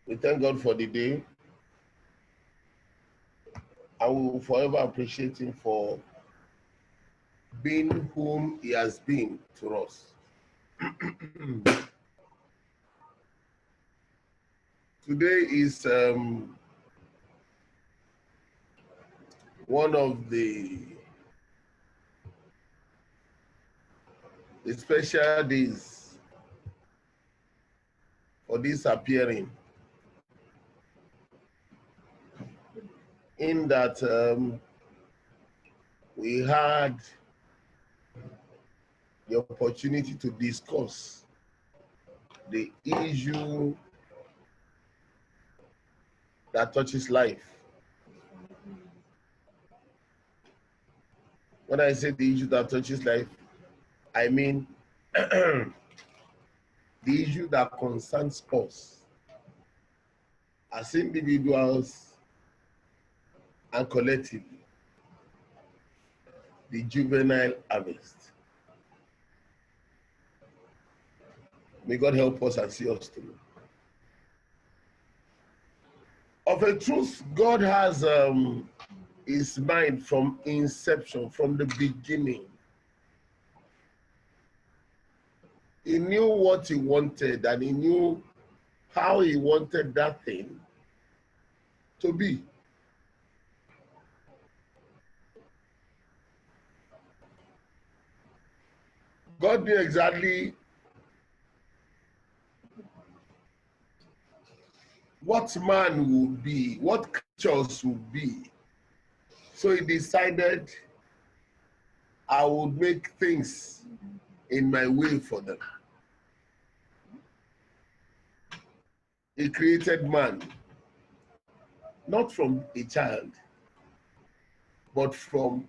We thank God for the day. I will forever appreciate him for being whom he has been to us. Today is one of the special days for this appearing, in that we had the opportunity to discuss the issue that touches life. When I say the issue that touches life, I mean the issue that concerns us as individuals and collectively, the juvenile harvest. May God help us and see us through. Of a truth, God has his mind from inception, from the beginning. He knew what he wanted, and he knew how he wanted that thing to be. God knew exactly what man would be, what creatures would be. So he decided, I would make things in my way for them. He created man, not from a child, but from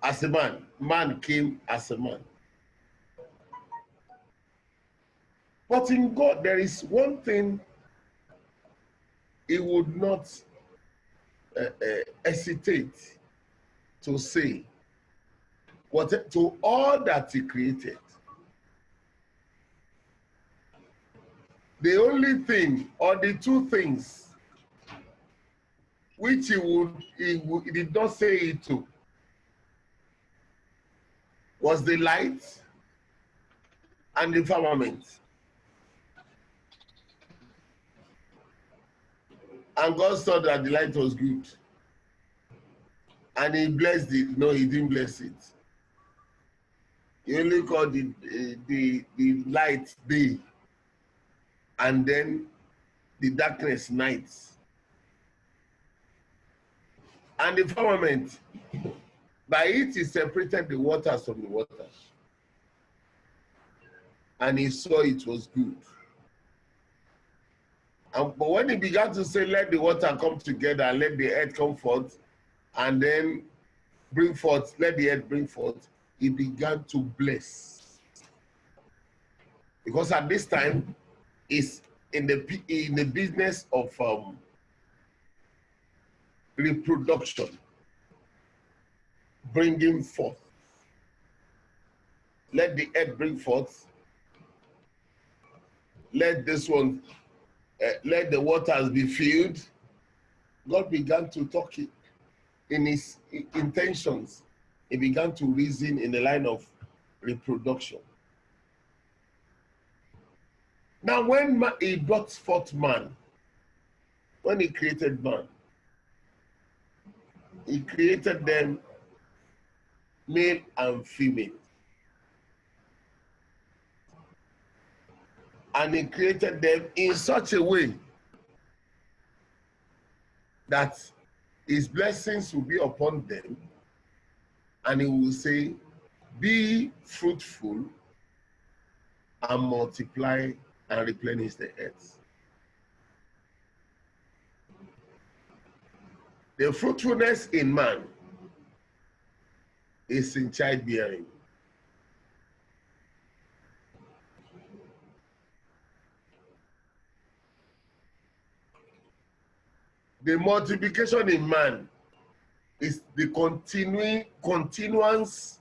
as a man. Man came as a man. But in God, there is one thing he would not hesitate to say. To all that he created, the only thing or the two things which he did not say it to was the light and the firmament. And God saw that the light was good. And he blessed it. No, he didn't bless it. He only called the light day, and then the darkness night. And the firmament, by it he separated the waters from the waters. And he saw it was good. But when he began to say, let the water come together and let the earth come forth, and then bring forth, let the earth bring forth, he began to bless. Because at this time, he's in the business of reproduction, bringing forth. Let the earth bring forth. Let this one, let the waters be filled. God began to talk in his intentions. He began to reason in the line of reproduction. Now, when he brought forth man, when he created man, he created them male and female. And he created them in such a way that his blessings will be upon them, and he will say, be fruitful and multiply and replenish the earth. The fruitfulness in man is in childbearing. The multiplication in man is the continuance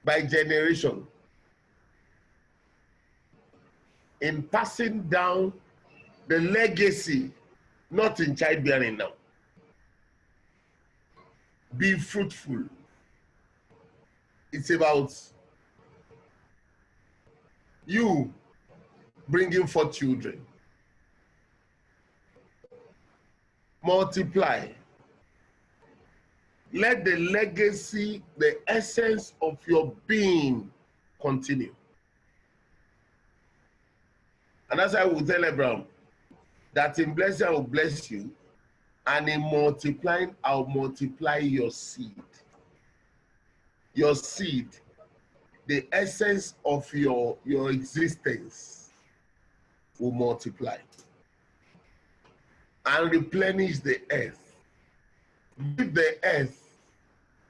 by generation in passing down the legacy, not in childbearing now. Be fruitful. It's about you bringing forth children. Multiply. Let the legacy, the essence of your being continue. And that's why I will tell Abraham that in blessing I will bless you, and in multiplying I'll multiply your seed. Your seed, the essence of your existence will multiply and replenish the earth. Give the earth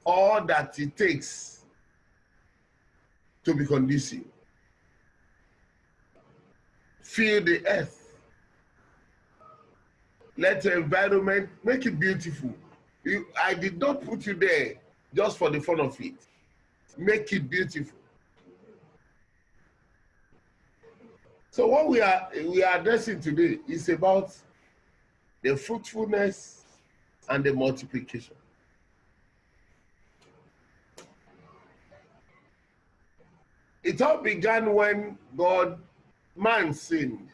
all that it takes to be conducive. Fill the earth. Let the environment, make it beautiful. I did not put you there just for the fun of it. Make it beautiful. So what we are addressing today is about the fruitfulness and the multiplication. It all began when man sinned,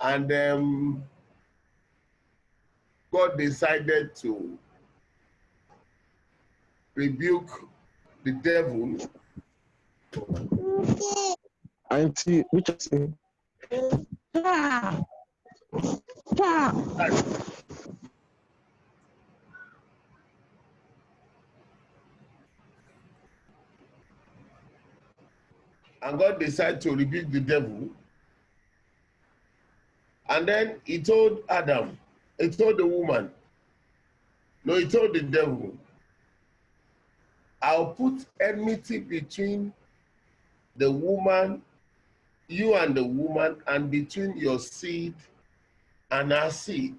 and God decided to rebuke the devil. Auntie, which is and God decided to rebuke the devil. And then he told Adam, he told the woman, no, he told the devil, I'll put enmity between the woman, you and the woman, and between your seed and her seed.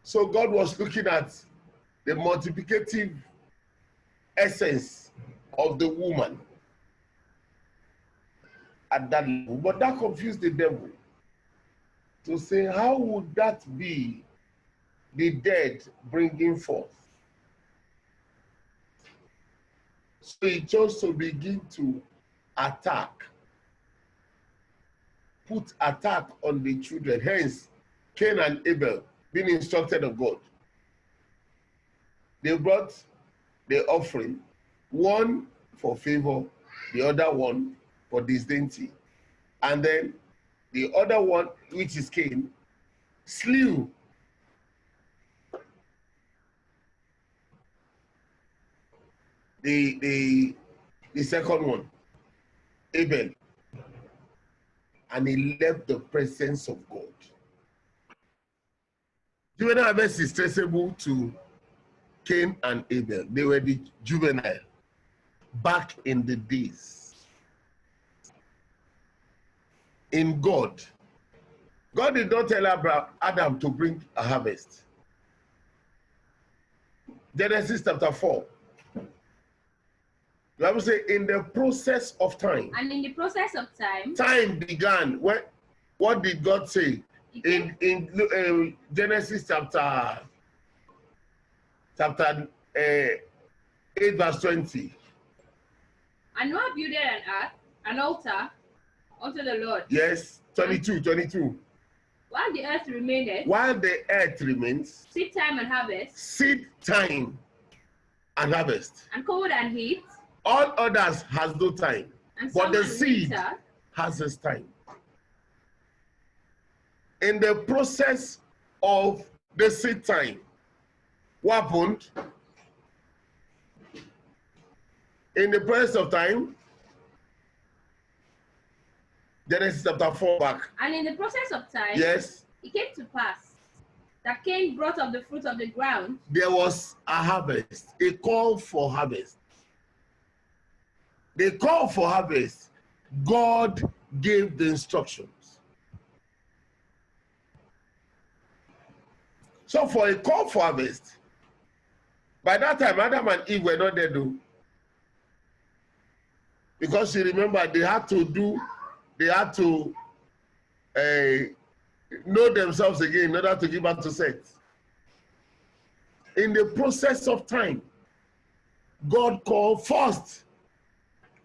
So God was looking at the multiplicative essence of the woman at that level. But that confused the devil to say, how would that be the dead bringing forth? So he chose to begin to attack, put attack on the children. Hence, Cain and Abel being instructed of God. They brought the offering, one for favor, the other one for disdainty. And then the other one, which is Cain, slew the second one, Abel, and he left the presence of God. Juvenile harvest is traceable to Cain and Abel. They were the juvenile back in the days. In God, God did not tell Adam to bring a harvest. Genesis chapter 4. The Bible says, in the process of time. And in the process of time. Time began. What did God say? In Genesis chapter 8 verse 20. And Noah built an altar unto the Lord. Yes, 22. While the earth remaineth. While the earth remains. Seed time and harvest. Seed time and harvest. And cold and heat. All others has no time. But the seed has its time. In the process of the seed time, what happened? In the process of time, Genesis chapter 4 back. And in the process of time, yes, it came to pass that Cain brought of the fruit of the ground. There was a harvest, a call for harvest. The call for harvest, God gave the instructions. So for a call for harvest, by that time, Adam and Eve were not there though. Because you remember, they had to know themselves again in order to give birth to Seth. In the process of time, God called first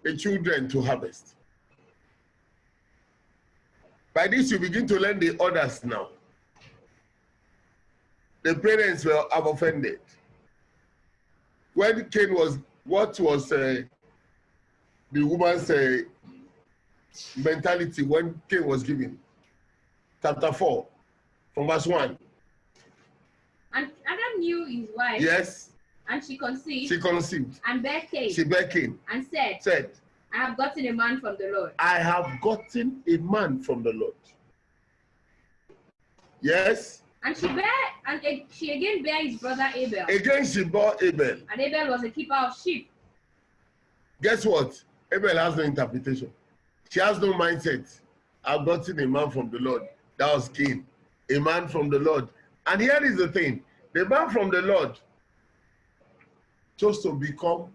the children to harvest. By this, you begin to learn the others now. The parents were offended. When Cain was, what was the woman's mentality when Cain was given? Chapter 4, from verse 1. And Adam knew his wife. Yes. And she conceived. She conceived. And bare Cain. She bare Cain. And said, I have gotten a man from the Lord. I have gotten a man from the Lord. Yes. And she again bare his brother Abel. Again she bore Abel. And Abel was a keeper of sheep. Guess what? Abel has no interpretation. She has no mindset. I've gotten a man from the Lord. That was Cain. A man from the Lord. And here is the thing. The man from the Lord chose to become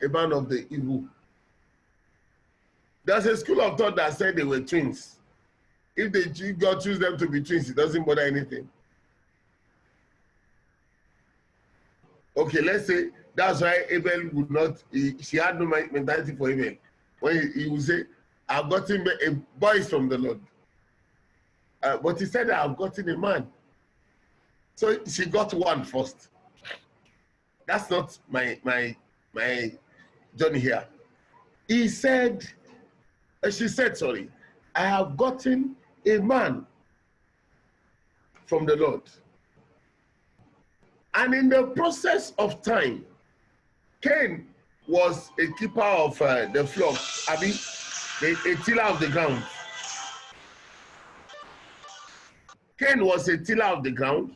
a man of the evil. There's a school of thought that said they were twins. If God choose them to be twins, it doesn't bother anything. Okay, let's say that's why Abel would not, she had no mentality for Abel. When he would say, I've gotten a boy from the Lord. But he said, I've gotten a man. So she got one first. That's not my journey here. She said, I have gotten a man from the Lord. And in the process of time, Cain was a keeper of the flock, a tiller of the ground. Cain was a tiller of the ground,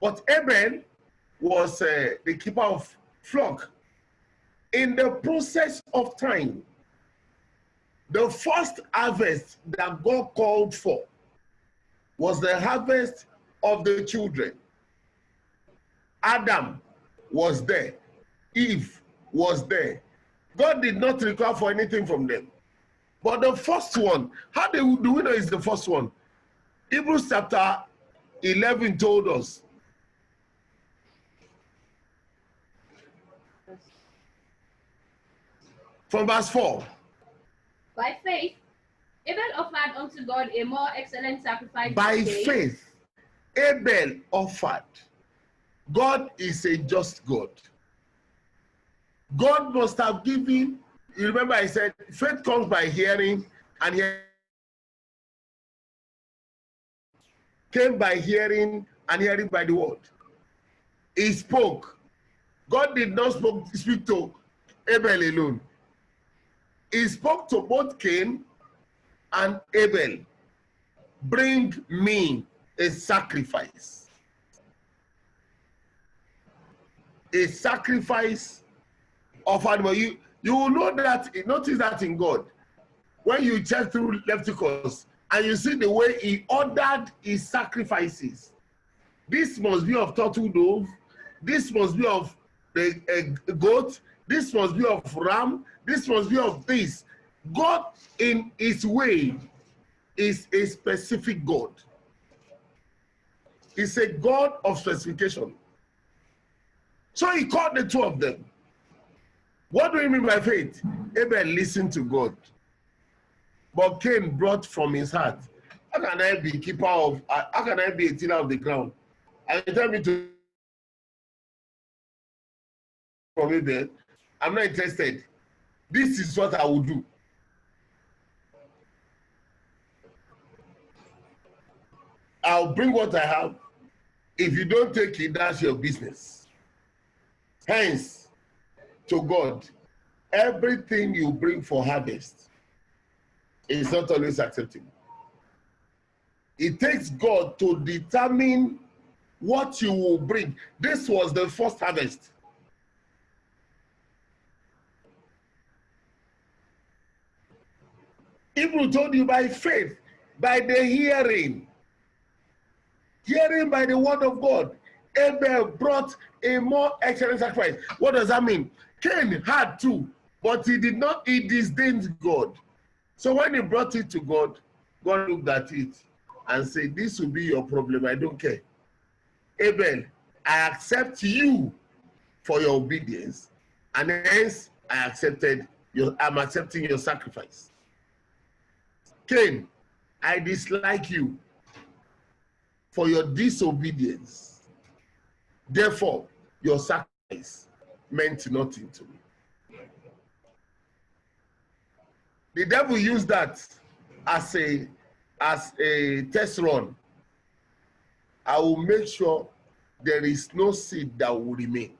but Abel was the keeper of flock. In the process of time, the first harvest that God called for was the harvest of the children. Adam was there. Eve was there. God did not require for anything from them. But the first one, how do we know it's the first one? Hebrews chapter 11 told us. From verse 4. By faith, Abel offered unto God a more excellent sacrifice. By faith, Abel offered. God is a just God. God must have given, you remember I said, faith comes by hearing, and hearing came by hearing, and hearing by the word. He spoke. God did not speak to Abel alone. He spoke to both Cain and Abel. Bring me a sacrifice. A sacrifice of animal. You will know that, notice that in God. When you check through Leviticus and you see the way he ordered his sacrifices. This must be of turtle dove. This must be of the goat. This must be of ram. This must be of this. God in his way is a specific God. He's a God of specification. So he called the two of them. What do you mean by faith? Abel listened to God. But Cain brought from his heart. How can I be keeper of, how can I be a tiller of the ground? And you tell me to from Abel, I'm not interested. This is what I will do. I'll bring what I have. If you don't take it, that's your business. Hence, to God, everything you bring for harvest is not always acceptable. It takes God to determine what you will bring. This was the first harvest. Hebrew told you by faith, by the hearing by the word of God. Abel brought a more excellent sacrifice. What does that mean? Cain had too, but he disdained God. So when he brought it to God, God looked at it and said, this will be your problem. I don't care. Abel, I accept you for your obedience, and hence I'm accepting your sacrifice. Cain, I dislike you for your disobedience. Therefore, your sacrifice meant nothing to me. The devil used that as a test run. I will make sure there is no seed that will remain.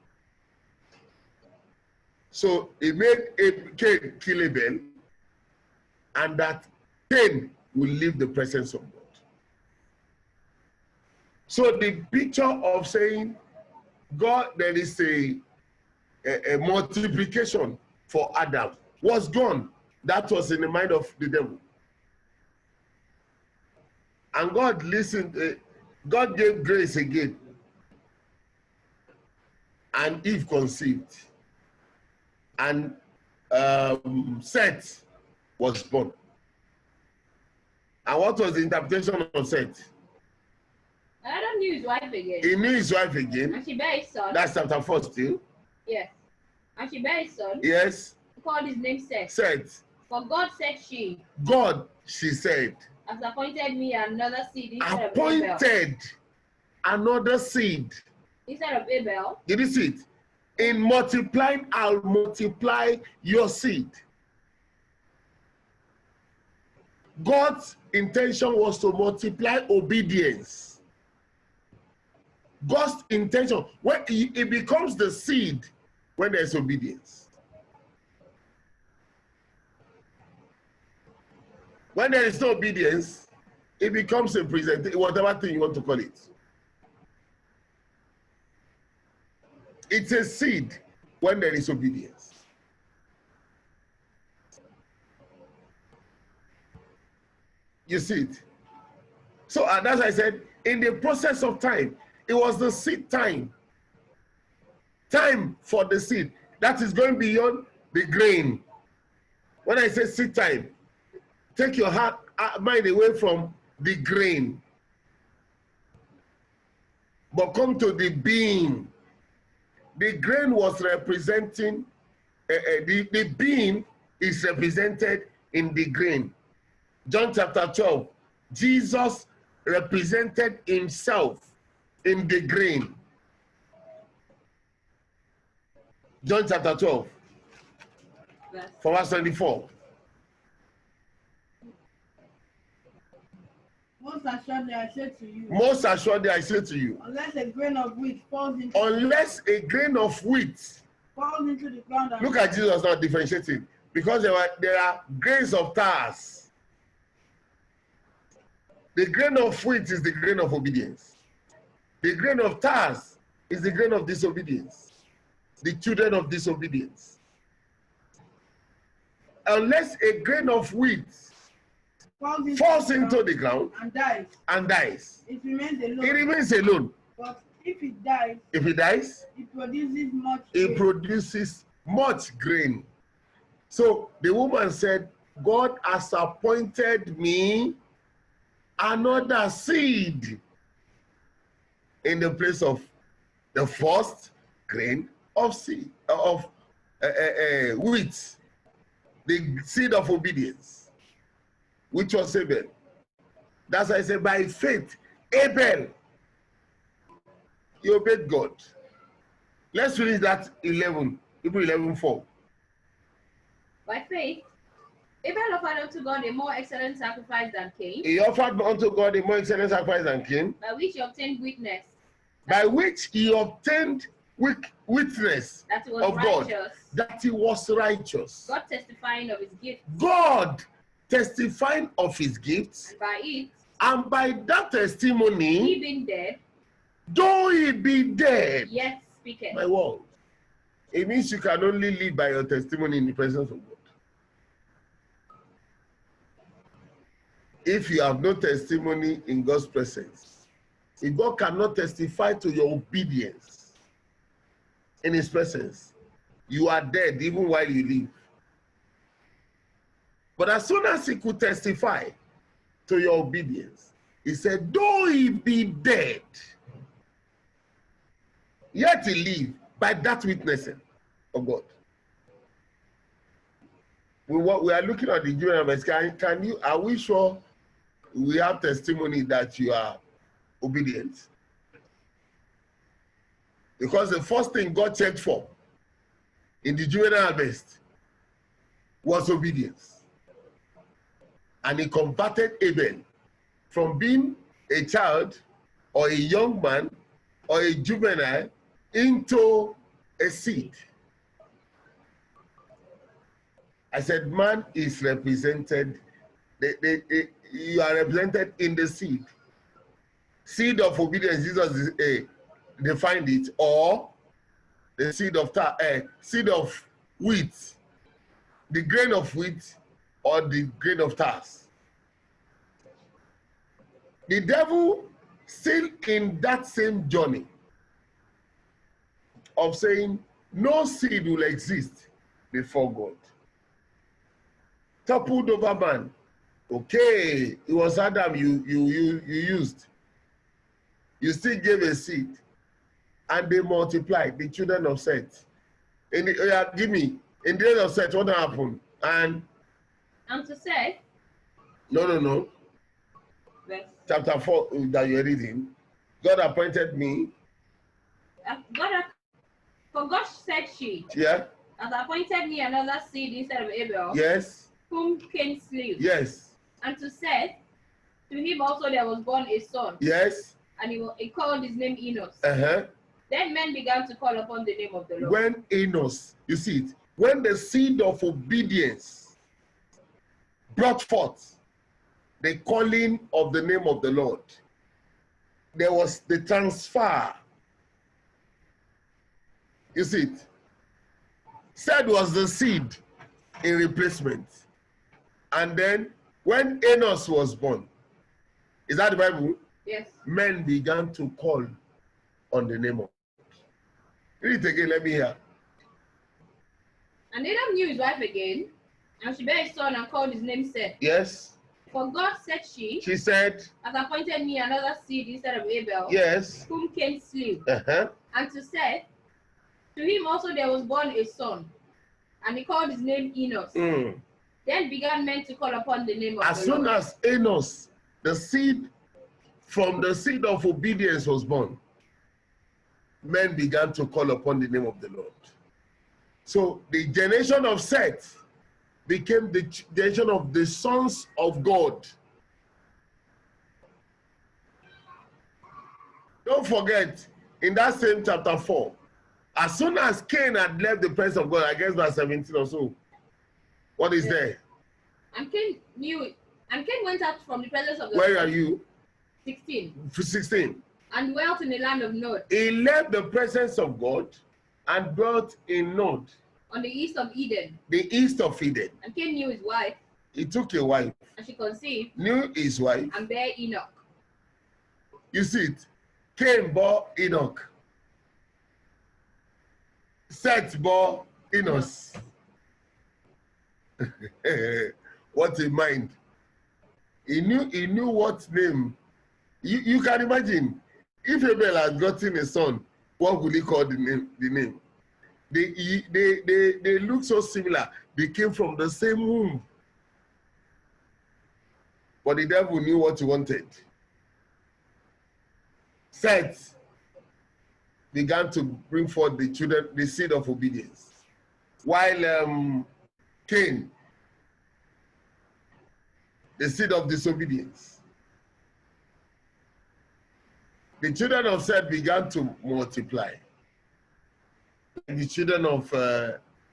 So he made Cain kill Abel, and that Cain will leave the presence of God. So the picture of saying, God, there is a multiplication for Adam was gone. That was in the mind of the devil. And God listened, God gave grace again. And Eve conceived. And Seth was born. And what was the interpretation of Seth? Adam knew his wife again. He knew his wife again. And she bare his son. That's chapter 4 still. Yes. And she bare his son. Yes. He called his name Seth. Seth. For God said she. God, she said. Has appointed me another seed instead of Abel. Appointed another seed. Instead of Abel. Did you see it? In multiplying, I'll multiply your seed. God's intention was to multiply obedience. God's intention, when it becomes the seed when there's obedience. When there is no obedience, it becomes a presentation, whatever thing you want to call it. It's a seed when there is obedience. You see it? So, and as I said, in the process of time, it was the seed time. Time for the seed. That is going beyond the grain. When I say seed time, take your mind away from the grain, but come to the being. The grain was representing, the being is represented in the grain. John chapter 12, Jesus represented himself in the grain. John chapter 12, from verse 24. Most assuredly I say to you. Most assuredly I say to you. Unless a grain of wheat falls into the ground. Look at Jesus now differentiating. Because there are grains of tares. The grain of wheat is the grain of obedience. The grain of tares is the grain of disobedience. The children of disobedience. Unless a grain of wheat falls into the ground and dies, it remains alone. It remains alone. But if it dies, it produces much grain. So the woman said, God has appointed me another seed in the place of the first grain of seed of wheat, the seed of obedience, which was Abel. That's why I say, by faith, Abel, he obeyed God. Let's read that 11, Hebrews 11:4. By faith, Abel offered unto God a more excellent sacrifice than Cain. He offered unto God a more excellent sacrifice than Cain. By which he obtained witness. By which he obtained witness that he was of righteous. God. That he was righteous. God testifying of his gifts. God testifying of his gifts. And by it. And by that testimony. He being dead. Though he be dead. Yet speaketh. My word. It means you can only live by your testimony in the presence of God. If you have no testimony in God's presence, if God cannot testify to your obedience in his presence, you are dead even while you live. But as soon as he could testify to your obedience. He said, though he be dead, yet he live by that witnessing of God. We are looking at the juvenile harvest. Can you, are we sure we have testimony that you are obedient? Because the first thing God checked for in the juvenile harvest was obedience. And he converted Abel from being a child or a young man or a juvenile into a seed. I said, man is represented, you are represented in the seed. Seed of obedience, Jesus defined it, or the seed of wheat, the grain of wheat or the grain of tares. The devil still in that same journey of saying no seed will exist before God. Toppled over man. Okay, it was Adam you used. You still gave a seed, and they multiplied, the children of Seth. In the, give me, in the days of Seth, what happened? And to Seth. No. Verse. Chapter 4 that you're reading. God appointed me. For God said she. Yeah. Has appointed me another seed instead of Abel. Yes. Whom Cain slew. Yes. And to Seth, to him also there was born a son. Yes. And he called his name Enos. Uh-huh. Then men began to call upon the name of the Lord. When Enos, you see it, when the seed of obedience brought forth the calling of the name of the Lord, there was the transfer. You see it? Said was the seed in replacement. And then when Enos was born, is that the Bible? Yes. Men began to call on the name of God. Read it again, let me hear. And Adam knew his wife again, and she bare a son and called his name Seth. Yes. For God said she said, has appointed me another seed instead of Abel. yes. Whom Cain slew. Uh-huh. And to Seth, to him also there was born a son, and he called his name Enos. Then began men to call upon the name of as the Lord. soon as Enos, the seed from the seed of obedience was born, men began to call upon the name of the Lord. So the generation of Seth became the generation of the sons of God. Don't forget, in that same chapter 4, as soon as Cain had left the presence of God, I guess verse 17 or so, what is there? And Cain knew it. And Cain went out from the presence of the Where Lord. are you? 16. 16. And dwelt in the land of Nod. He left the presence of God and dwelt in Nod, On the east of Eden. the east of Eden. And Cain knew his wife. He took a wife, And she conceived. knew his wife. And bare Enoch. You see it? Cain bore Enoch. Seth bore Enos. What a mind. He knew what name. You can imagine, if Abel had gotten a son, what would he call the name? They look so similar. They came from the same womb. But the devil knew what he wanted. Seth began to bring forth the children, the seed of obedience. While Cain, the seed of disobedience. The children of Seth began to multiply. The children of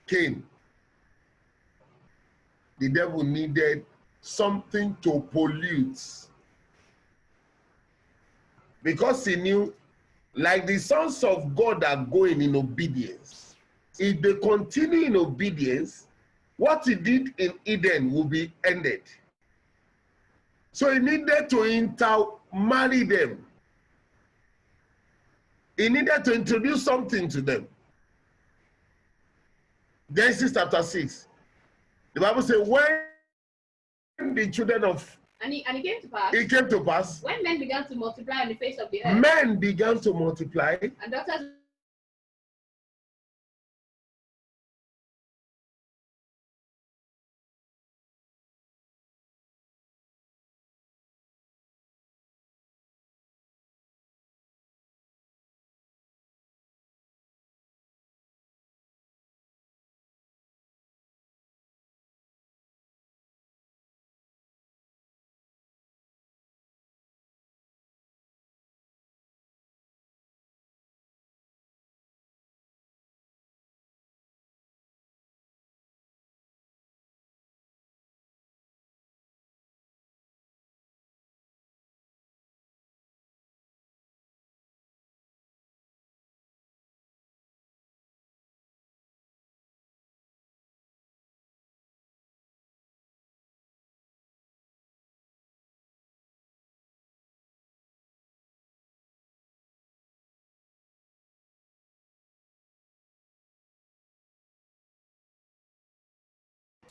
Cain, the devil needed something to pollute. Because he knew, like the sons of God are going in obedience, if they continue in obedience, what he did in Eden will be ended. So he needed to intermarry them. He needed to introduce something to them. Genesis chapter 6. The Bible says, when the children of And it came to pass. It came to pass. When men began to multiply on the face of the earth. Men began to multiply. And daughters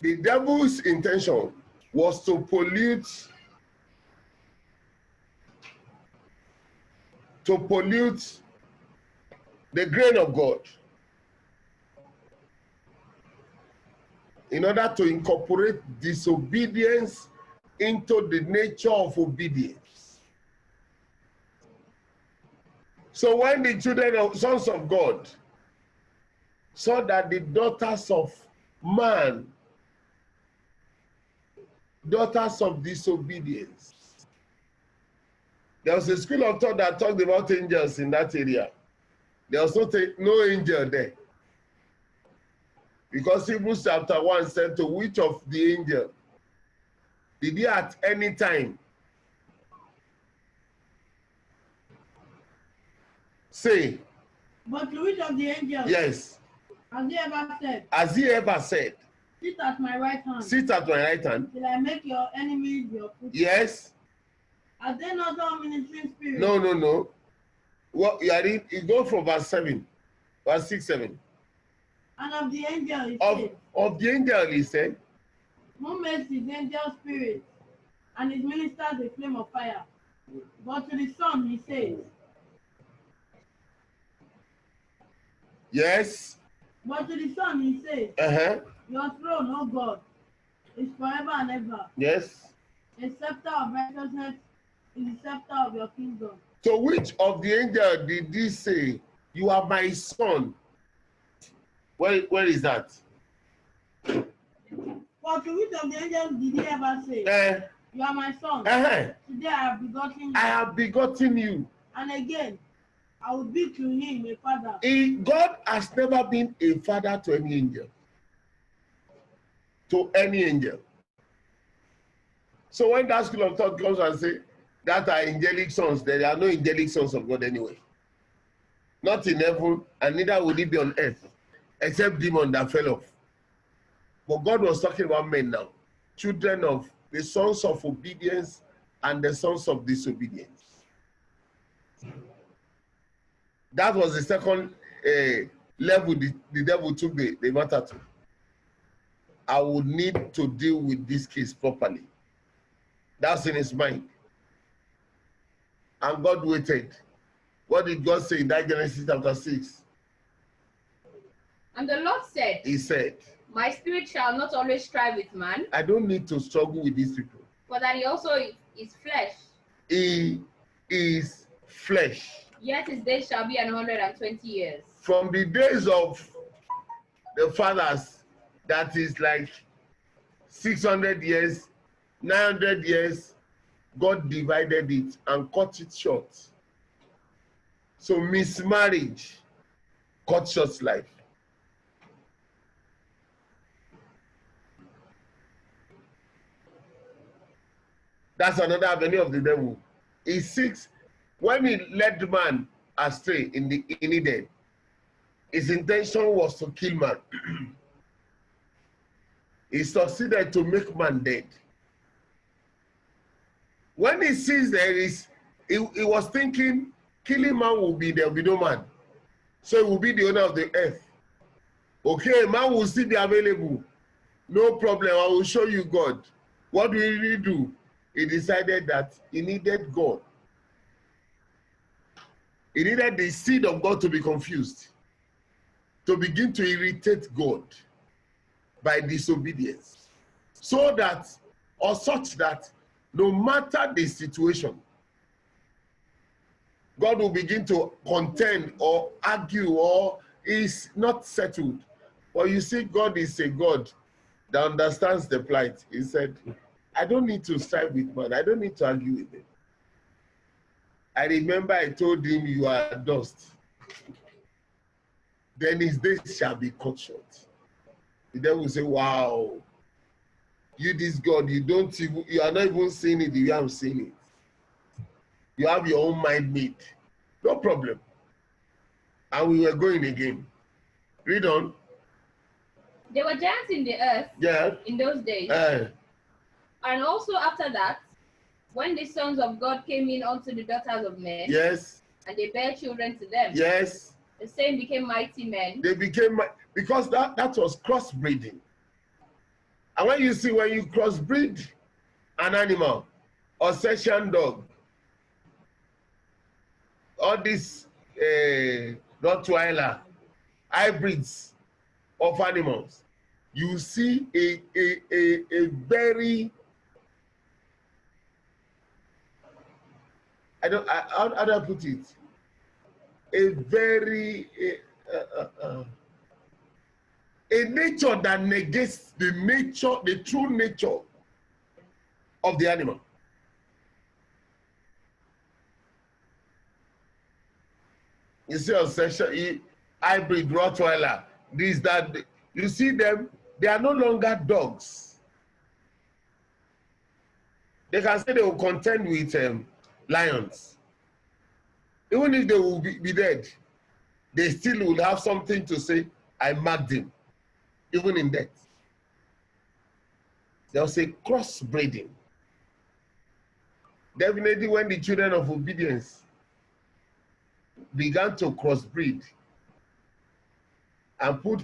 The devil's intention was to pollute the grain of God in order to incorporate disobedience into the nature of obedience. So when the sons of God saw that the daughters of man, daughters of disobedience, there was a school of thought that talked about angels in that area. There was no angel there. Because Hebrews chapter 1 said, to which of the angels did he at any time say? But to which of the angels? Yes. Has he ever said? Has he ever said? Sit at my right hand. Sit at my right hand. Till I make your enemies your footstool. Yes. Are they not all ministering spirits? No. What you are reading? You go from verse 7, verse 6, 7. And of the angel, he said, of the angel, he said, who makes his angel spirits and his ministers a flame of fire. But to the Son, he says, yes. But to the Son, he says, your throne, O God, is forever and ever. Yes. A scepter of righteousness is the scepter of your kingdom. So which of the angels did he say, you are my son? Where is that? For to which of the angels did he ever say, you are my son? Today I have begotten you. I have begotten you. And again, I will be to him a father. God has never been a father to any angel. To any angel. So when that school of thought comes and say that are angelic sons, there are no angelic sons of God anyway. Not in heaven, and neither will it be on earth, except demon that fell off. But God was talking about men now, children of the sons of obedience and the sons of disobedience. That was the second level the devil took the matter to. I would need to deal with this case properly. That's in his mind. And God waited. What did God say in that Genesis chapter 6? And the Lord said, He said, my spirit shall not always strive with man. I don't need to struggle with these people. For that he also is flesh. He is flesh. Yet his days shall be 120 years. From the days of the fathers, that is like 600 years, 900 years, God divided it and cut it short. So mismarriage cut short life. That's another avenue of the devil. He seeks, when he led man astray in Eden, his intention was to kill man. He succeeded to make man dead. When he sees he was thinking killing man will be, there will be no man. So he will be the owner of the earth. Okay, man will still be available. No problem, I will show you God. What do we really do? he decided that he needed God. He needed the seed of God to be confused, to begin to irritate God by disobedience, so that, or such that, no matter the situation, God will begin to contend or argue or is not settled. But you see, God is a God that understands the plight. He said, I don't need to strive with man. I don't need to argue with him. I remember I told him, you are dust. Then his days shall be cut short. The devil will say, wow, you this God, you are not even seeing it the way I'm seeing it. You have your own mind made. No problem. And we were going again. Read on. There were giants in the earth in those days. And also after that, when the sons of God came in unto the daughters of men, and they bare children to them, the same became mighty men. They became, because that was crossbreeding. And when you crossbreed an animal, or Session dog, all these Rottweiler hybrids of animals, you see a very, how do I put it? A very, a nature that negates the true nature of the animal. You see a section, hybrid Rottweiler, this, that, you see them, they are no longer dogs. They can say they will contend with lions. Even if they will be dead, they still will have something to say, I marked him, even in death. There was a crossbreeding. Definitely when the children of obedience began to crossbreed and put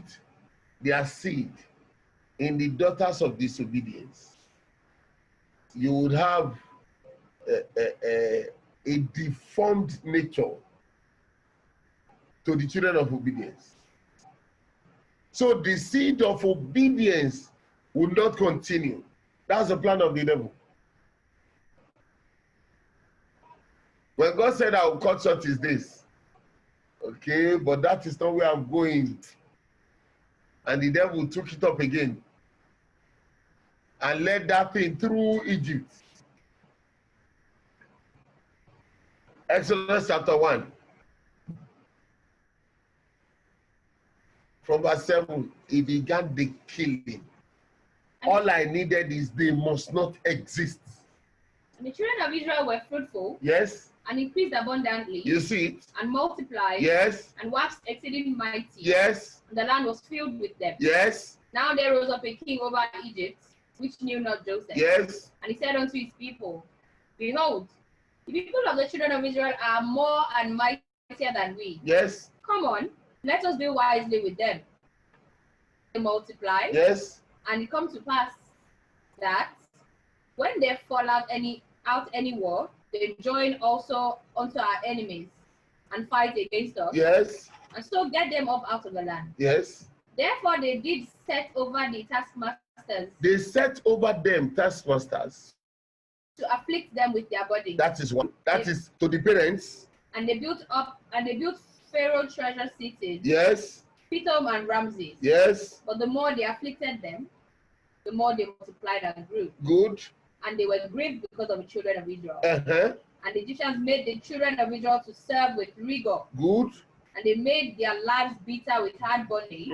their seed in the daughters of disobedience, you would have a deformed nature to the children of obedience. So the seed of obedience will not continue. That's the plan of the devil. When God said, I will cut short his days, okay, but that is not where I'm going. And the devil took it up again and led that thing through Egypt. Exodus chapter 1. From verse 7, he began the killing. All I needed is they must not exist. And the children of Israel were fruitful. Yes. And increased abundantly. You see it? And multiplied. Yes. And waxed exceeding mighty. Yes. And the land was filled with them. Yes. Now there rose up a king over Egypt, which knew not Joseph. Yes. And he said unto his people, Behold, the people of the children of Israel are more and mightier than we. Yes. Come on, let us deal wisely with them. They multiply. Yes. And it comes to pass that when there fall out any war, they join also unto our enemies and fight against us. Yes. And so get them up out of the land. Yes. Therefore they did set over the taskmasters. They set over them taskmasters To afflict them with their body. That is one. That is to the parents. And they built Pharaoh treasure cities. Yes. Pithom and Ramses. Yes. But the more they afflicted them, the more they multiplied and grew. Good. And they were grieved because of the children of Israel. Uh-huh. And the Egyptians made the children of Israel to serve with rigor. Good. And they made their lives bitter with hard bondage,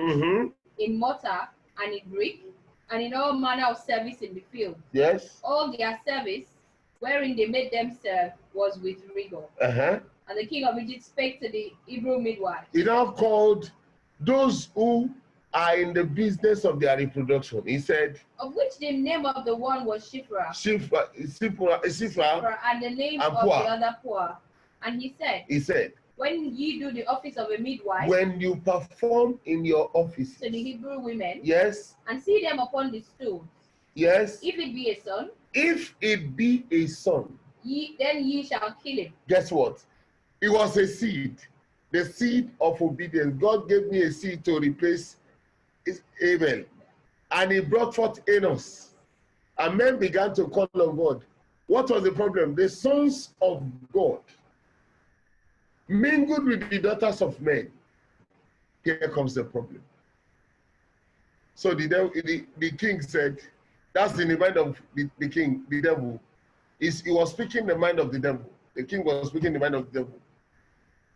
in mortar and in brick, and in all manner of service in the field. Yes. All their service, wherein they made them serve, was with rigor. Uh-huh. And the king of Egypt spake to the Hebrew midwives. He now called those who are in the business of their reproduction. He said, of which the name of the one was Shiphrah, and the name of the other Puah. And he said, when ye do the office of a midwife, when you perform in your office to the Hebrew women, yes, and see them upon the stool, yes, if it be a son, If it be a son, then ye shall kill him. Guess what? It was a seed. The seed of obedience. God gave me a seed to replace Abel. And he brought forth Enos. And men began to call on God. What was the problem? The sons of God mingled with the daughters of men. Here comes the problem. So the king said, that's in the mind of the king, the devil. He was speaking the mind of the devil. The king was speaking the mind of the devil.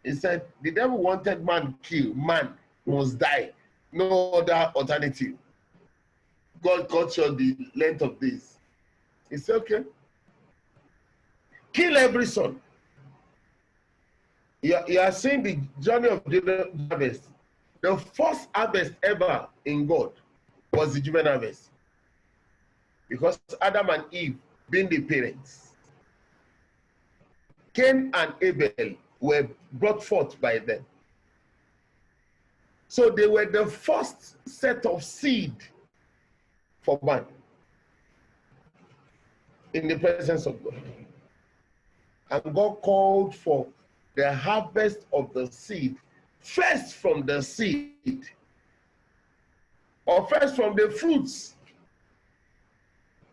He said, the devil wanted man killed. Man must die. No other alternative. God cut short the length of this. He said, okay. Kill every son. You are seeing the journey of the harvest. The first harvest ever in God was the juvenile harvest. Because Adam and Eve being the parents. Cain and Abel were brought forth by them. So they were the first set of seed for man in the presence of God. And God called for the harvest of the seed, first from the seed, or first from the fruits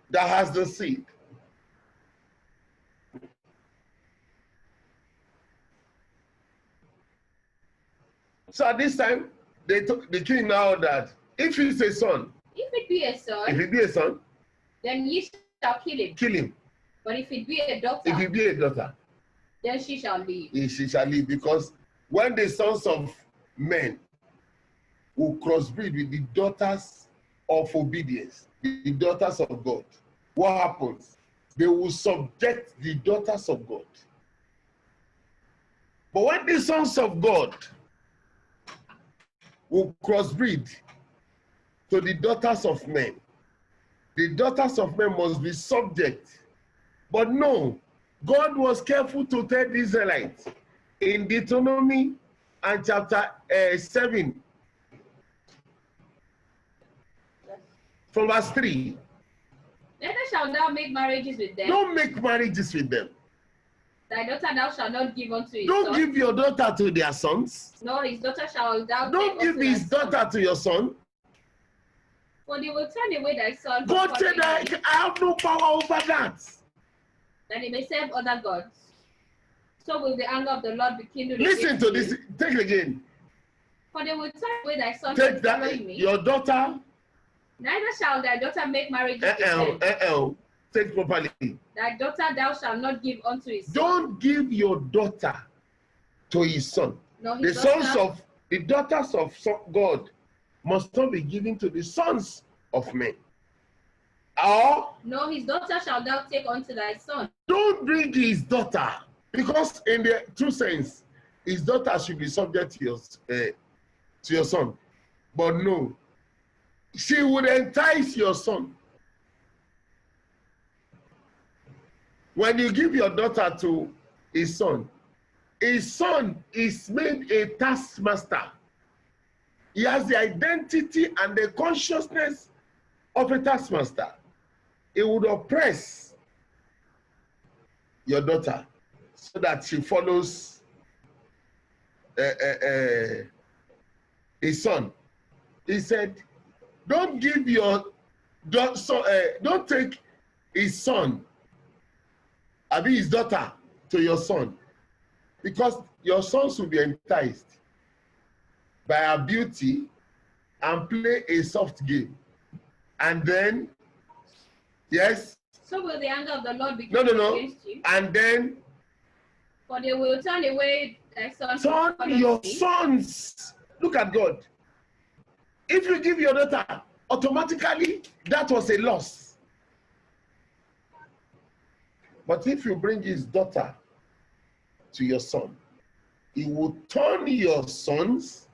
that has the seed. So at this time, they took the king now that if it's a son, if it be a son, then ye shall kill him. Kill him. But if it be a daughter, then she shall live. She shall live, because when the sons of men will crossbreed with the daughters of obedience, the daughters of God, what happens? They will subject the daughters of God. But when the sons of God will crossbreed to the daughters of men, the daughters of men must be subject. But no, God was careful to tell the Israelites in Deuteronomy and chapter 7, from verse 3. Neither shalt thou make marriages with them. Don't make marriages with them. Thy daughter thou shalt not give unto his Don't son. give your daughter to their sons. Nor his daughter shall thou Don't give his daughter to your son. For they will turn away thy son. God said, I have no power over that. That he may serve other gods. So will the anger of the Lord be kindled. Listen to this. Take it again. For they will turn away thy son from following me. Your daughter. Neither shall thy daughter make marriages with them. Take it properly. Thy daughter thou shalt not give unto his son. Don't give your daughter to his son. No, his the daughters of God must not be given to the sons of men. Or no, his daughter shall thou take unto thy son. Don't bring his daughter, because in the true sense, his daughter should be subject to your son. But no, she would entice your son. When you give your daughter to his son is made a taskmaster. He has the identity and the consciousness of a taskmaster. He would oppress your daughter so that she follows his son. He said, don't give your don't take his son, his daughter, to your son, because your sons will be enticed by her beauty and play a soft game. And then, yes. So will the anger of the Lord be against you? And then, for they will turn away thy son. Your sons. Look at God. If you give your daughter, automatically that was a loss. But if you bring his daughter to your son, he will turn your sons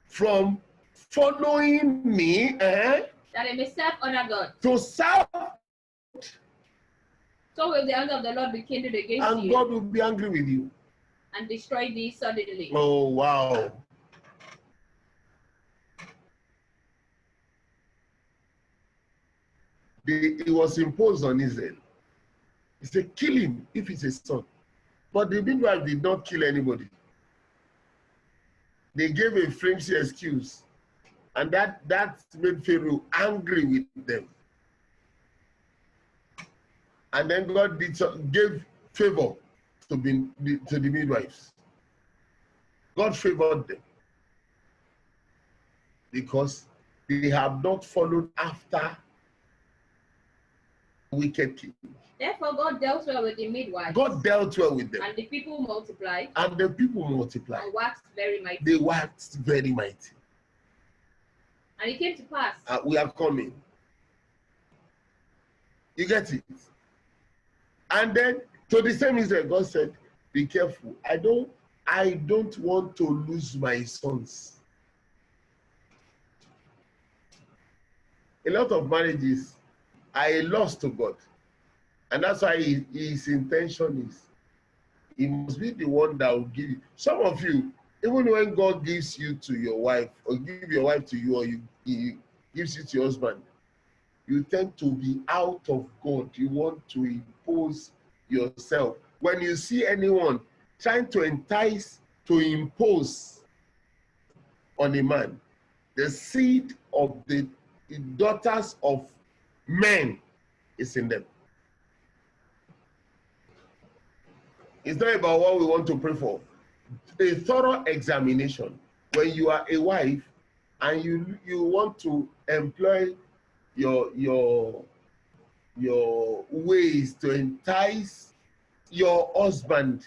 from following me that they may serve other gods. To serve. So will the anger of the Lord be kindled against you. And God will be angry with you. And destroy thee suddenly. Oh, wow. It was imposed on Israel. He said, kill him if it's a son. But the midwife did not kill anybody. They gave a flimsy excuse. And that made Pharaoh angry with them. And then God gave favor to the midwives. God favored them because they have not followed after wicked king. Therefore, God dealt well with the midwives. God dealt well with them. And the people multiplied. And the people multiplied. And waxed very mighty. They waxed very mighty. And it came to pass. We are coming. You get it? And then to the same Israel, God said, be careful. I don't want to lose my sons. A lot of marriages are a loss to God. And that's why his intention is, he must be the one that will give you. Some of you, even when God gives you to your wife, or give your wife to you, or he gives you to your husband, you tend to be out of God. You want to impose yourself. When you see anyone trying to entice, to impose on a man, the seed of the daughters of men is in them. It's not about what we want to pray for. A thorough examination. When you are a wife and you want to employ your ways to entice your husband,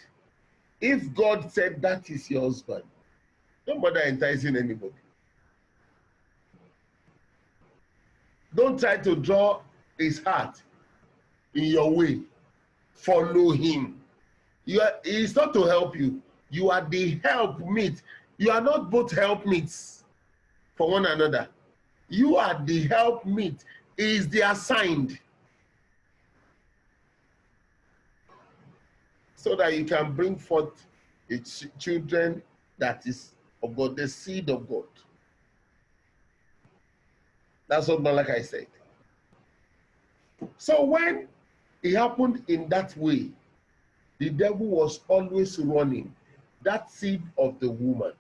if God said that is your husband, don't bother enticing anybody. Don't try to draw his heart in your way. Follow him. He's not to help you. You are the helpmeet. You are not both helpmeets for one another. You are the helpmeet. He is the assigned. So that you can bring forth the children that is of God, the seed of God. That's what Malachi said. So when it happened in that way, the devil was always running that seed of the woman.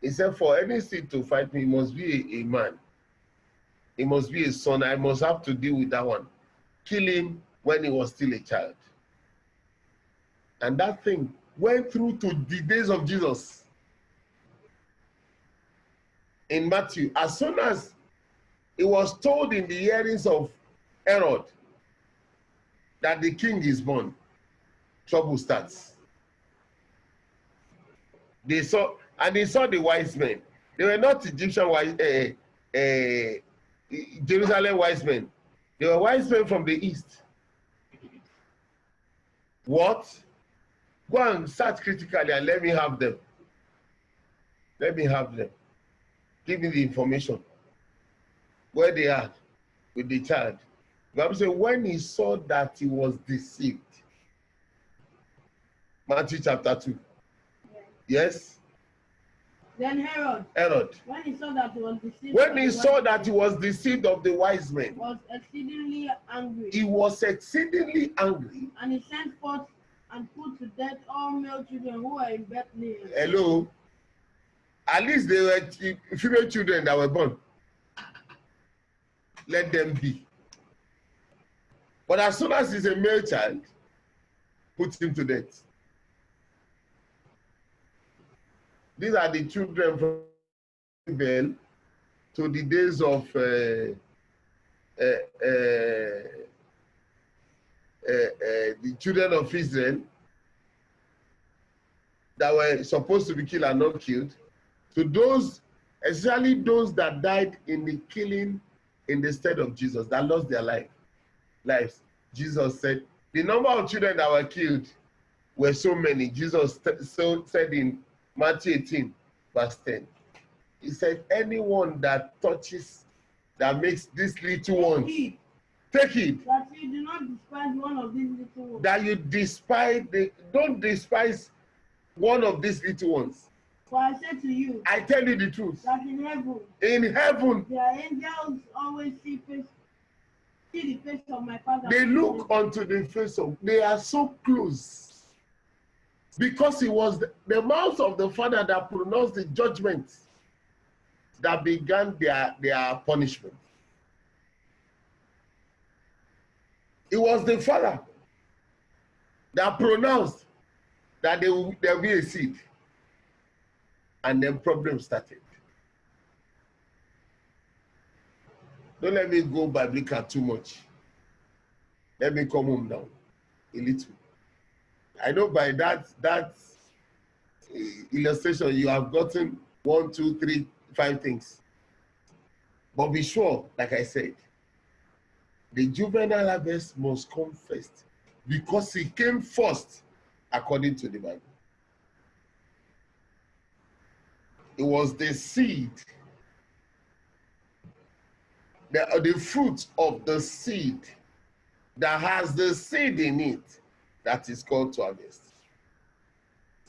He said, for any seed to fight me, it must be a man. It must be a son. I must have to deal with that one. Kill him when he was still a child. And that thing went through to the days of Jesus. In Matthew, as soon as it was told in the hearings of Herod that the king is born, trouble starts. They saw the wise men. They were not Egyptian Jerusalem wise men. They were wise men from the east. What? Go and search critically and let me have them. Let me have them. Give me the information. Where they are with the child. The Bible says when he saw that he was deceived. Matthew chapter 2. Yes? Then Herod, when he saw that he was deceived, of the wise men, was exceedingly angry. He was exceedingly angry. And he sent forth and put to death all male children who were in Bethlehem. Hello? At least they were female children that were born. Let them be. But as soon as he's a male child, put him to death. These are the children from Abel to the days of the children of Israel that were supposed to be killed and not killed, to those, especially those that died in the killing in the stead of Jesus, that lost their lives. Jesus said, the number of children that were killed were so many. Jesus said in Matthew 18, verse 10, he said, anyone that touches, that makes these little ones, take it. That you do not despise one of these little ones. That you don't despise one of these little ones. For I said to you, I tell you the truth. That in heaven, their angels always see face see the face of my father. They look unto the face of, they are so close. Because it was the mouth of the Father that pronounced the judgment that began their punishment. It was the Father that pronounced that there will be a seed. And then problems started. Don't let me go biblical too much. Let me come home now a little. I know by that illustration you have gotten 1, 2, 3, 5 things. But be sure, like I said, the juvenile harvest must come first because he came first according to the Bible. It was the seed, the fruit of the seed that has the seed in it that is called to harvest.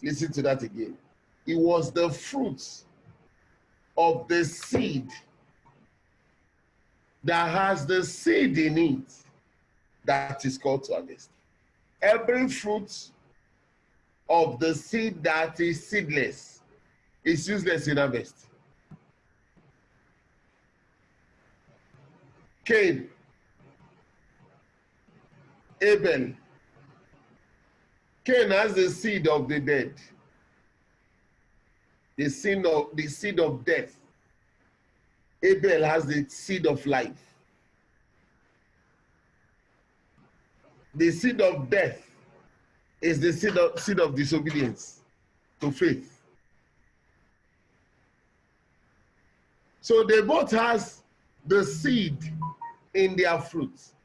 Listen to that again. It was the fruit of the seed that has the seed in it that is called to harvest. Every fruit of the seed that is seedless is useless in harvest. Cain, Abel. Cain has the seed of the dead, the seed of death. Abel has the seed of life. The seed of death is the seed of disobedience to faith. So they both has the seed in their fruits.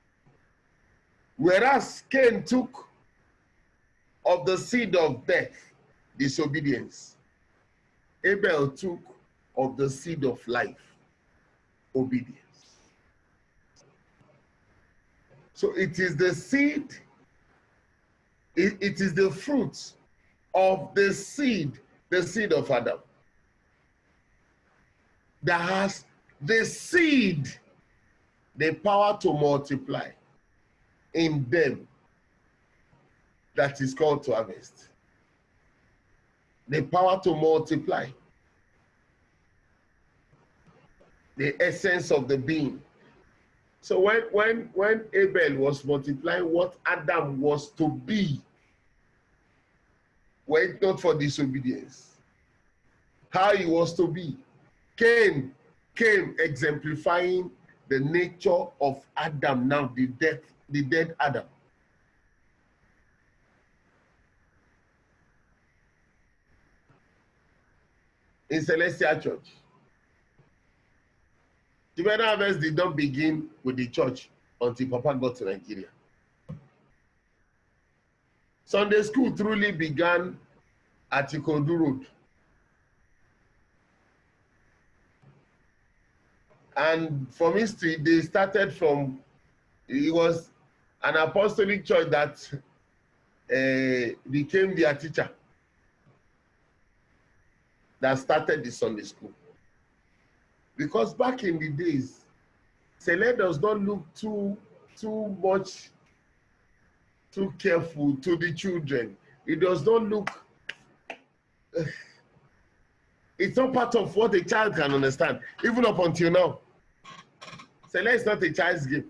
Whereas Cain took of the seed of death, disobedience. Abel took of the seed of life, obedience. So it is the seed, it is the fruit of the seed of Adam, that has the seed, the power to multiply in them, that is called to harvest. The power to multiply. The essence of the being. So when Abel was multiplying what Adam was to be, were it not for disobedience, how he was to be, Cain came exemplifying the nature of Adam now, the dead Adam. In Celestial Church, Juvenile Harvest did not begin with the church until Papa got to Nigeria. Sunday school truly began at Ikodu Road. And from history, they started from, it was an apostolic church that became their teacher that started the Sunday school. Because back in the days, Sele does not look too careful to the children. It does not look, it's not part of what a child can understand, even up until now. Sele is not a child's game.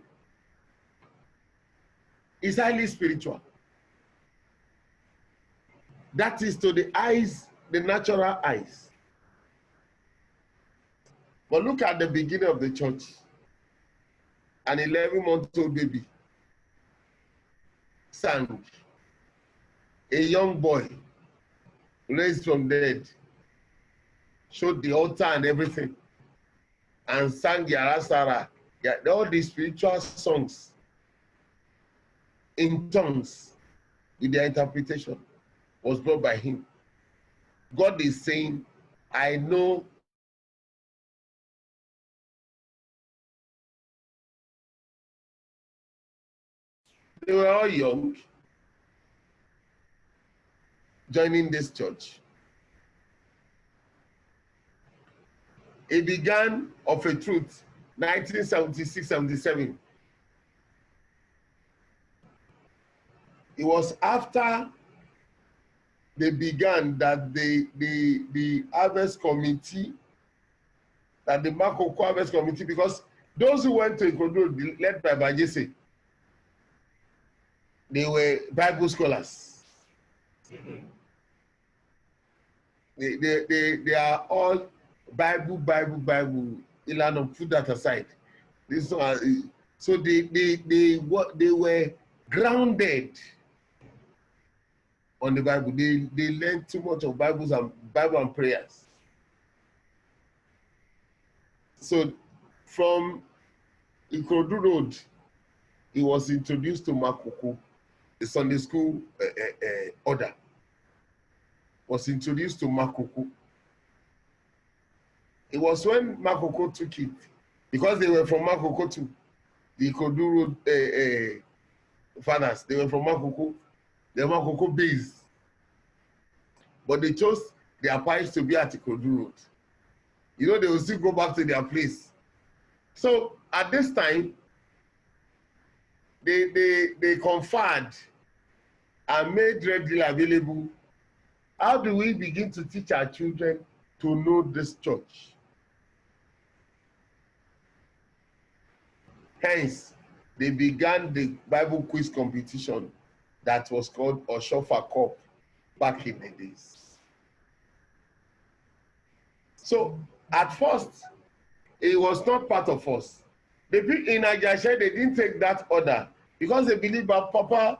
It's highly spiritual. That is to the eyes, the natural eyes. But look at the beginning of the church. An 11-month-old baby sang. A young boy raised from dead showed the altar and everything and sang Yarasara, all the spiritual songs in tongues with their interpretation was brought by him. God is saying, I know they were all young, joining this church. It began of a truth, 1976-77. It was after they began that the harvest committee, that the Makoko harvest committee, because those who went to Ikorodu, led by Bajese, they were Bible scholars. They are all Bible. Ilana, put that aside. This one, so they were grounded on the Bible. They learned too much of Bible and prayers. So from Ikorodu Road, he was introduced to Makoko. The Sunday school order was introduced to Makoko. It was when Makoko took it, because they were from Makoko too. The Ikorodu Road fathers, they were from Makoko. They were Makoko based. But they chose their parish to be at Ikorodu Road. You know, they will still go back to their place. So at this time, they conferred and made readily available. How do we begin to teach our children to know this church? Hence, they began the Bible quiz competition that was called Oshofa Cup back in the days. So at first, it was not part of us. The people in Ajashe, they didn't take that order because they believe that Papa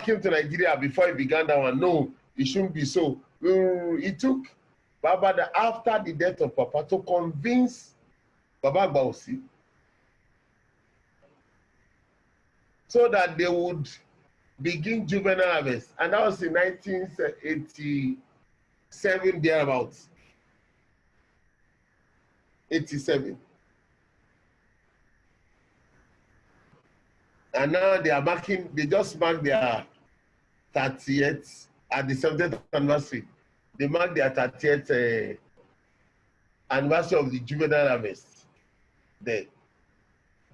came to Nigeria before he began that one. No, it shouldn't be so. It took Baba after the death of Papa to convince Baba Bausi so that they would begin juvenile harvest. And that was in 1987, thereabouts. 87. And now they are marking, they just marked their 30th at the 70th anniversary. They marked their 30th anniversary of the juvenile harvest there.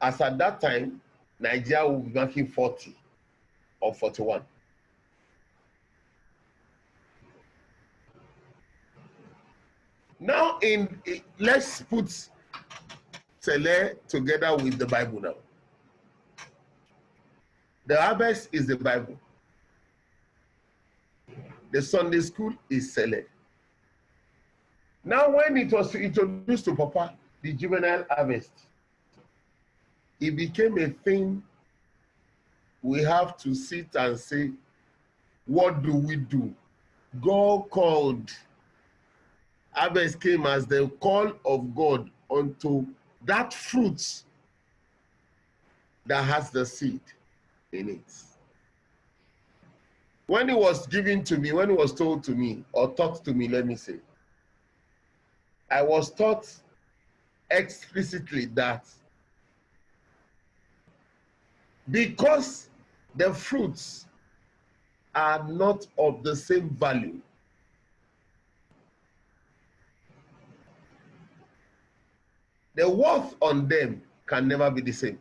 As at that time, Nigeria will be marking 40 or 41. Now, let's put Sele together with the Bible now. The harvest is the Bible. The Sunday school is Sele. Now, when it was introduced to Papa, the juvenile harvest, it became a thing we have to sit and say, what do we do? God called. Harvest came as the call of God unto that fruit that has the seed in it. When it was given to me, when it was told to me, or taught to me, let me say, I was taught explicitly that because the fruits are not of the same value, the worth on them can never be the same.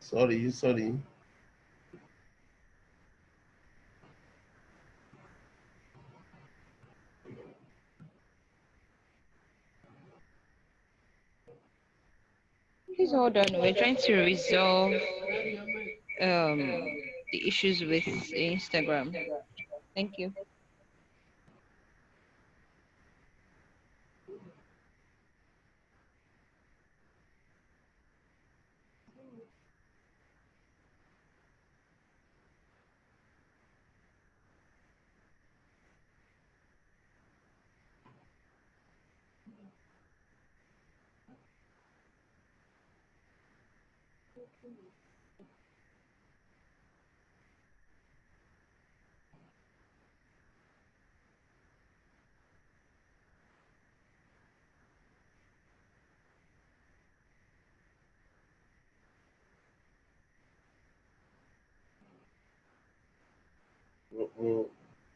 Sorry. Please hold on. We're trying to resolve the issues with Instagram. Thank you.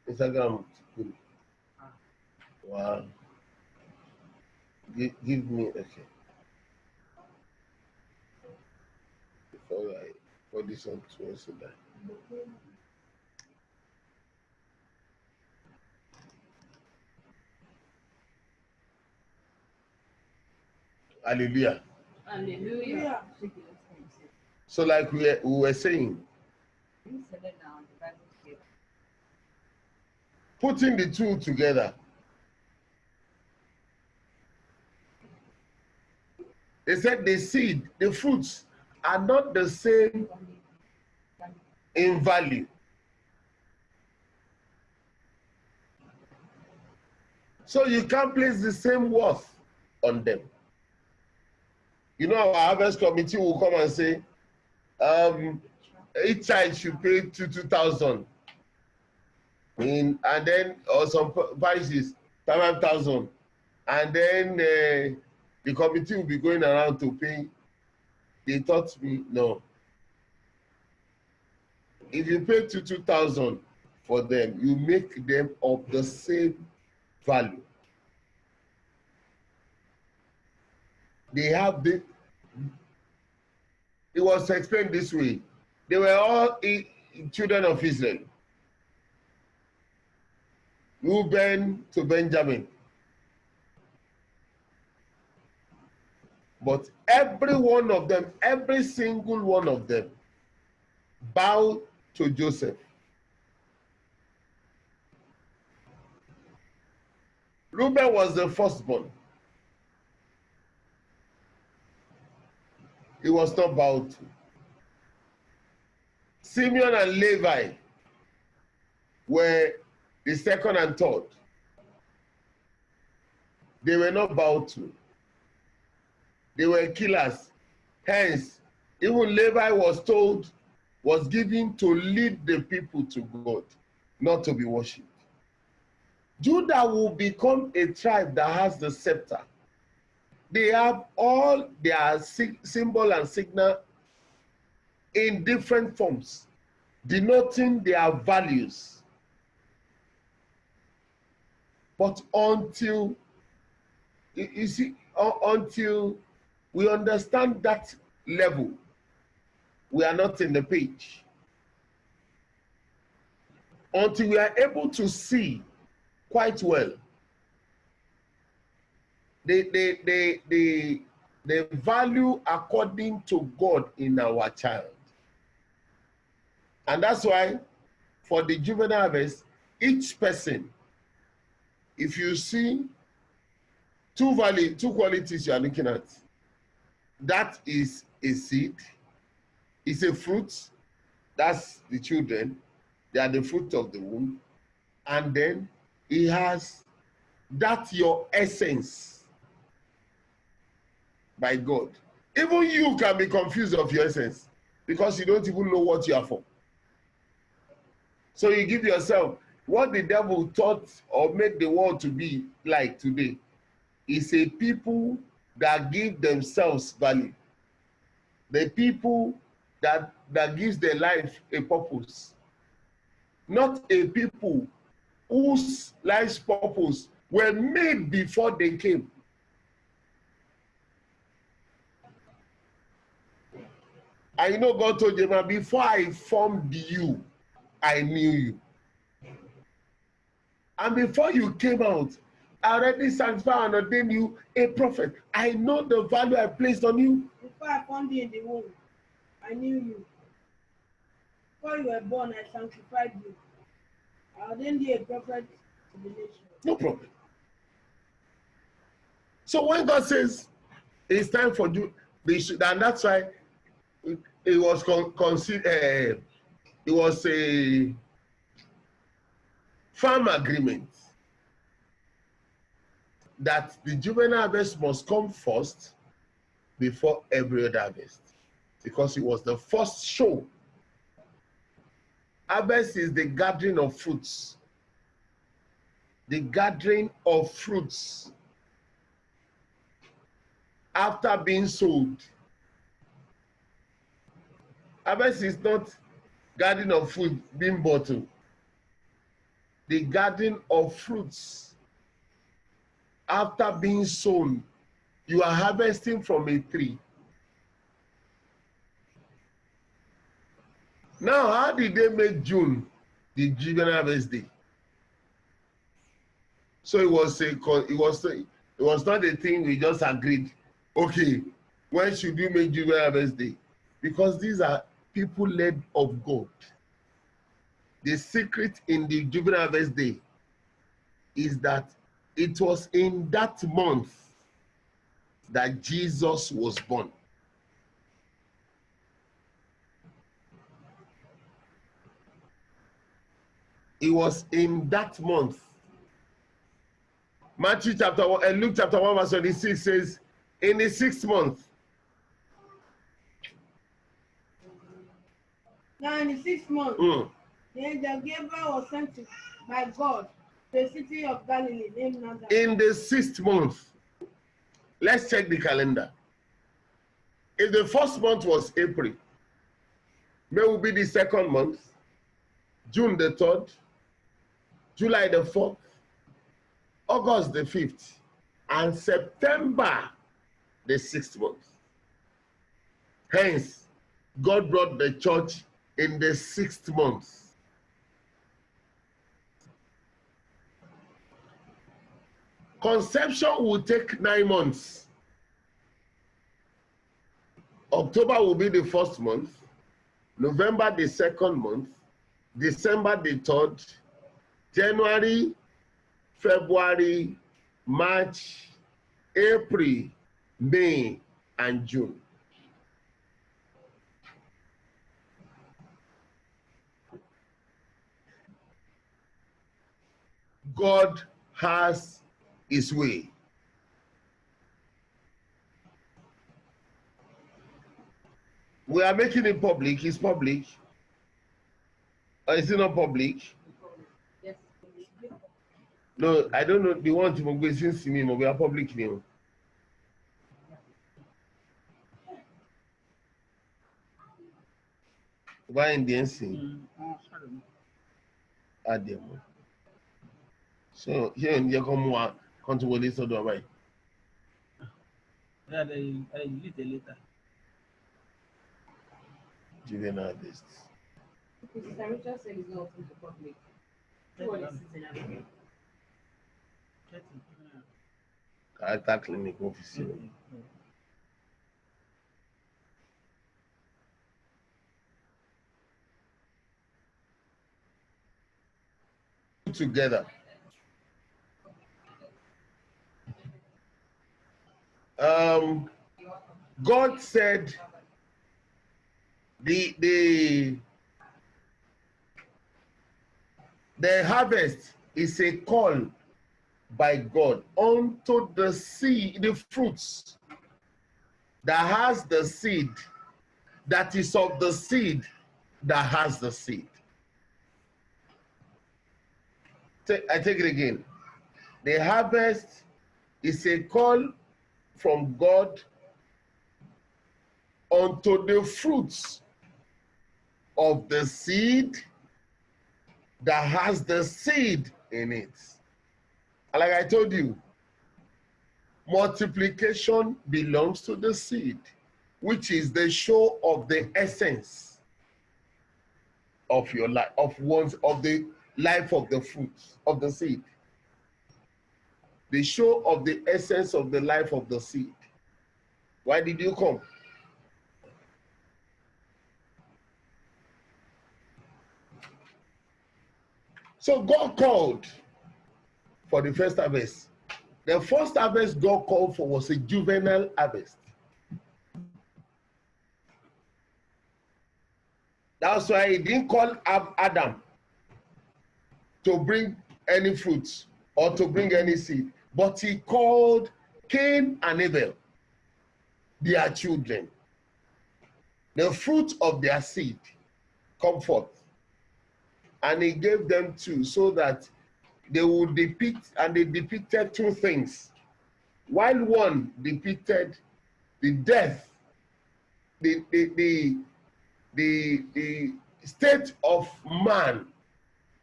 Instagram. Wow. Give me, okay. Before I put this on to also that. Hallelujah. Hallelujah. So like we were saying, putting the two together, they said the seed, the fruits are not the same in value. So you can't place the same worth on them. You know, our harvest committee will come and say, each child should pay 2,000. And then, or some prices, 5,000. And then the committee will be going around to pay. They taught me, no. If you pay 2,000 for them, you make them of the same value. They have the, it was explained this way. They were all children of Israel. Reuben to Benjamin. But every one of them, every single one of them, bowed to Joseph. Reuben was the firstborn. He was not bowed to. Simeon and Levi were the second and third. They were not bowed to. They were killers. Hence, even Levi was given to lead the people to God, not to be worshipped. Judah will become a tribe that has the scepter. They have all their symbol and signal in different forms, denoting their values. But until, you see, until we understand that level, we are not in the page. Until we are able to see quite well the value according to God in our child. And that's why for the juvenile harvest, each person, if you see two qualities you are looking at, that is a seed, it's a fruit, that's the children, they are the fruit of the womb, and then he has that your essence by God. Even you can be confused of your essence because you don't even know what you are for. So you give yourself what the devil thought or made the world to be like today is a people that give themselves value. The people that gives their life a purpose. Not a people whose life's purpose were made before they came. And you know, God told Jeremiah, before I formed you, I knew you. And before you came out, I already sanctified and ordained you a prophet. I know the value I placed on you. Before I formed you in the womb, I knew you. Before you were born, I sanctified you. I ordained you a prophet to the nation. No problem. So when God says it's time for you, and that's why it was considered. It was a firm agreement that the juvenile harvest must come first before every other harvest, because it was the first show. Harvest is the gathering of fruits. The gathering of fruits after being sold. Harvest is not gathering of food being bottled. The gathering of fruits after being sown You are harvesting from a tree. Now, how did they make June the Juvenile Harvest Day? So it was not a thing we just agreed. Okay, when should you make Juvenile Harvest Day? Because these are people led of God. The secret in the Juvenile Harvest Day is that it was in that month that Jesus was born. It was in that month. Matthew chapter 1 and Luke chapter 1 verse 26 says, in the 6th month. Now in the 6th month, the angel Gabriel was sent by God to the city of Galilee named Nazareth. In the 6th month. Let's check the calendar. If the 1st month was April, May will be the 2nd month, June the 3rd, July the 4th, August the 5th, and September the 6th month. Hence, God brought the church in the 6th month. Conception will take 9 months. October will be the 1st month, November the 2nd month, December the 3rd, January, February, March, April, May, and June. God has his way. We are making it public. It's public. Or is it not public? Yes. No, I don't know. They want to go since me, but we are public now. Why in the NC? Ademola. So here in the come to what they said, right? Yeah, they delete it later. Juvenile Harvest. Because Richard said it's not open to public. What is it in Character clinic office. Together. God said the harvest is a call by God unto the seed, the fruits that has the seed, that is of the seed that has the seed. I take it again. The harvest is a call from God unto the fruits of the seed that has the seed in it. And like I told you, multiplication belongs to the seed, which is the show of the essence of your life, of the life of the fruits of the seed. The show of the essence of the life of the seed. Why did you come? So God called for the first harvest. The first harvest God called for was a juvenile harvest. That's why he didn't call Adam to bring any fruits or to bring any seed, but he called Cain and Abel, their children, the fruit of their seed, come forth. And he gave them two so that they would depict, and they depicted two things. While one depicted the death, the state of man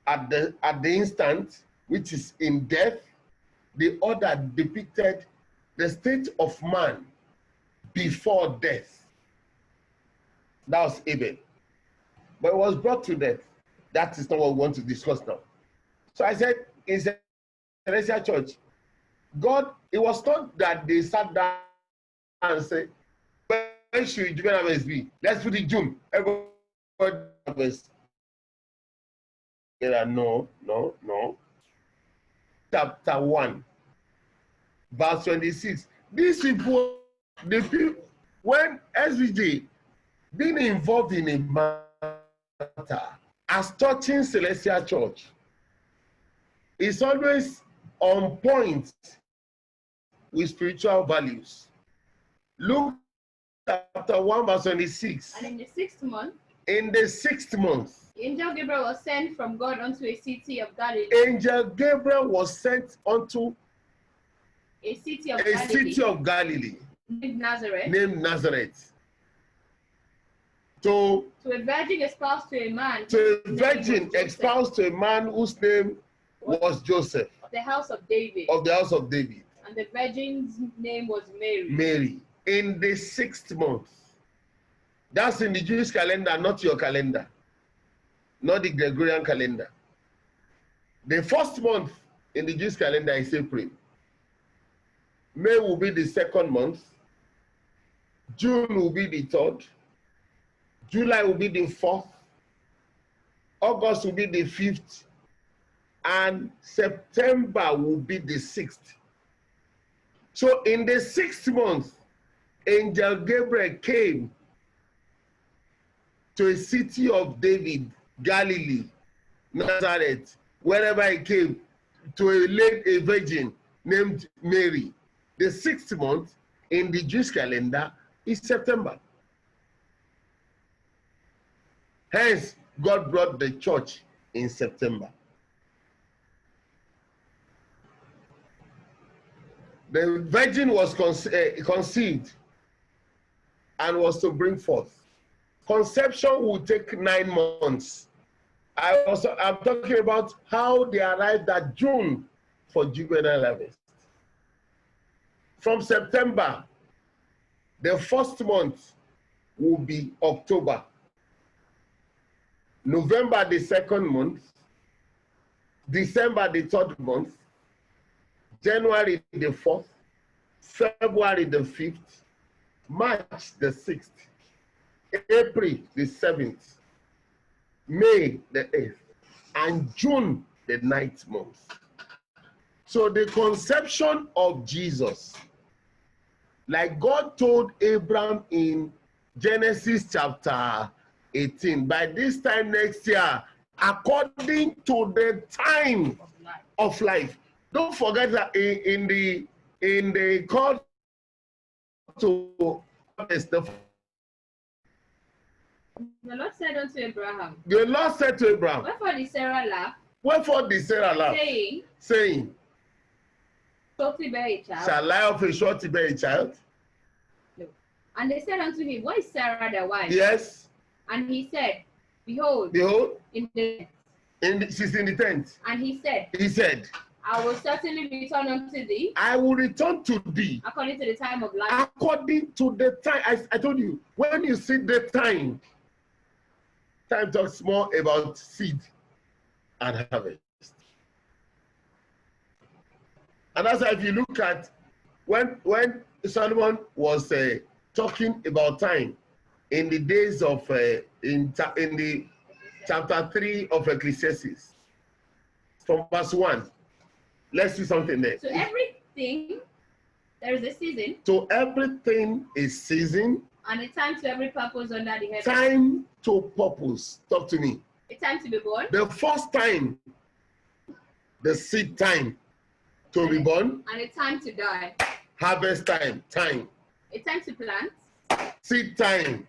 at the instant, which is in death, the other depicted the state of man before death. That was Abel. But it was brought to death. That is not what we want to discuss now. So I said, in Celestial Church, God, it was not that they sat down and said, when should Juvenile Harvest be? Let's put it June. Everybody harvest. No. Chapter 1, verse 26. These people, when SVJ being involved in a matter as touching Celestial Church, is always on point with spiritual values. Luke chapter 1, verse 26. And in the 6th month, the angel Gabriel was sent from God unto a city of Galilee. Angel Gabriel was sent unto a city of Galilee named Nazareth. To a virgin espoused to a man. To a man whose name was Joseph. Of the house of David. And the virgin's name was Mary. Mary. In the 6th month. That's in the Jewish calendar, not your calendar. Not the Gregorian calendar. The 1st month in the Jewish calendar is April. May will be the 2nd month. June will be the 3rd. July will be the 4th. August will be the 5th. And September will be the 6th. So in the 6th month, Angel Gabriel came to a city of David, Galilee, Nazareth, wherever he came, to a virgin named Mary. The 6th month in the Jewish calendar is September. Hence, God brought the church in September. The virgin was conceived and was to bring forth. Conception will take 9 months. I'm talking about how they arrived at June for Juvenile Harvest. From September, the 1st month will be October. November, the 2nd month. December, the 3rd month. January, the 4th. February, the 5th. March, the 6th. April, the 7th. May, the 8th. And June, the 9th month. So the conception of Jesus, like God told Abraham in Genesis chapter 18, by this time next year, according to the time of life. Don't forget that in the call to harvest, the Lord said unto Abraham. The Lord said to Abraham. Wherefore did Sarah laugh? Wherefore did Sarah laugh? Saying. Shortly bear a child. Shall I of a shortly bear a child? No. And they said unto him, what is Sarah thy wife? Yes. And he said, Behold. In the she's in the tent. And he said, I will certainly return unto thee. I will return to thee. According to the time of life. According to the time. I told you, when you see the time talks more about seed and harvest. And that's why if you look at when Solomon was talking about time in the days of in the chapter 3 of Ecclesiastes, from verse 1. Let's see something there. So everything, there is a season. To everything is season. And a time to every purpose under the heaven. Time to purpose. Talk to me. A time to be born. The first time, the seed time to be born. And a time to die. Harvest time. A time to plant. Seed time.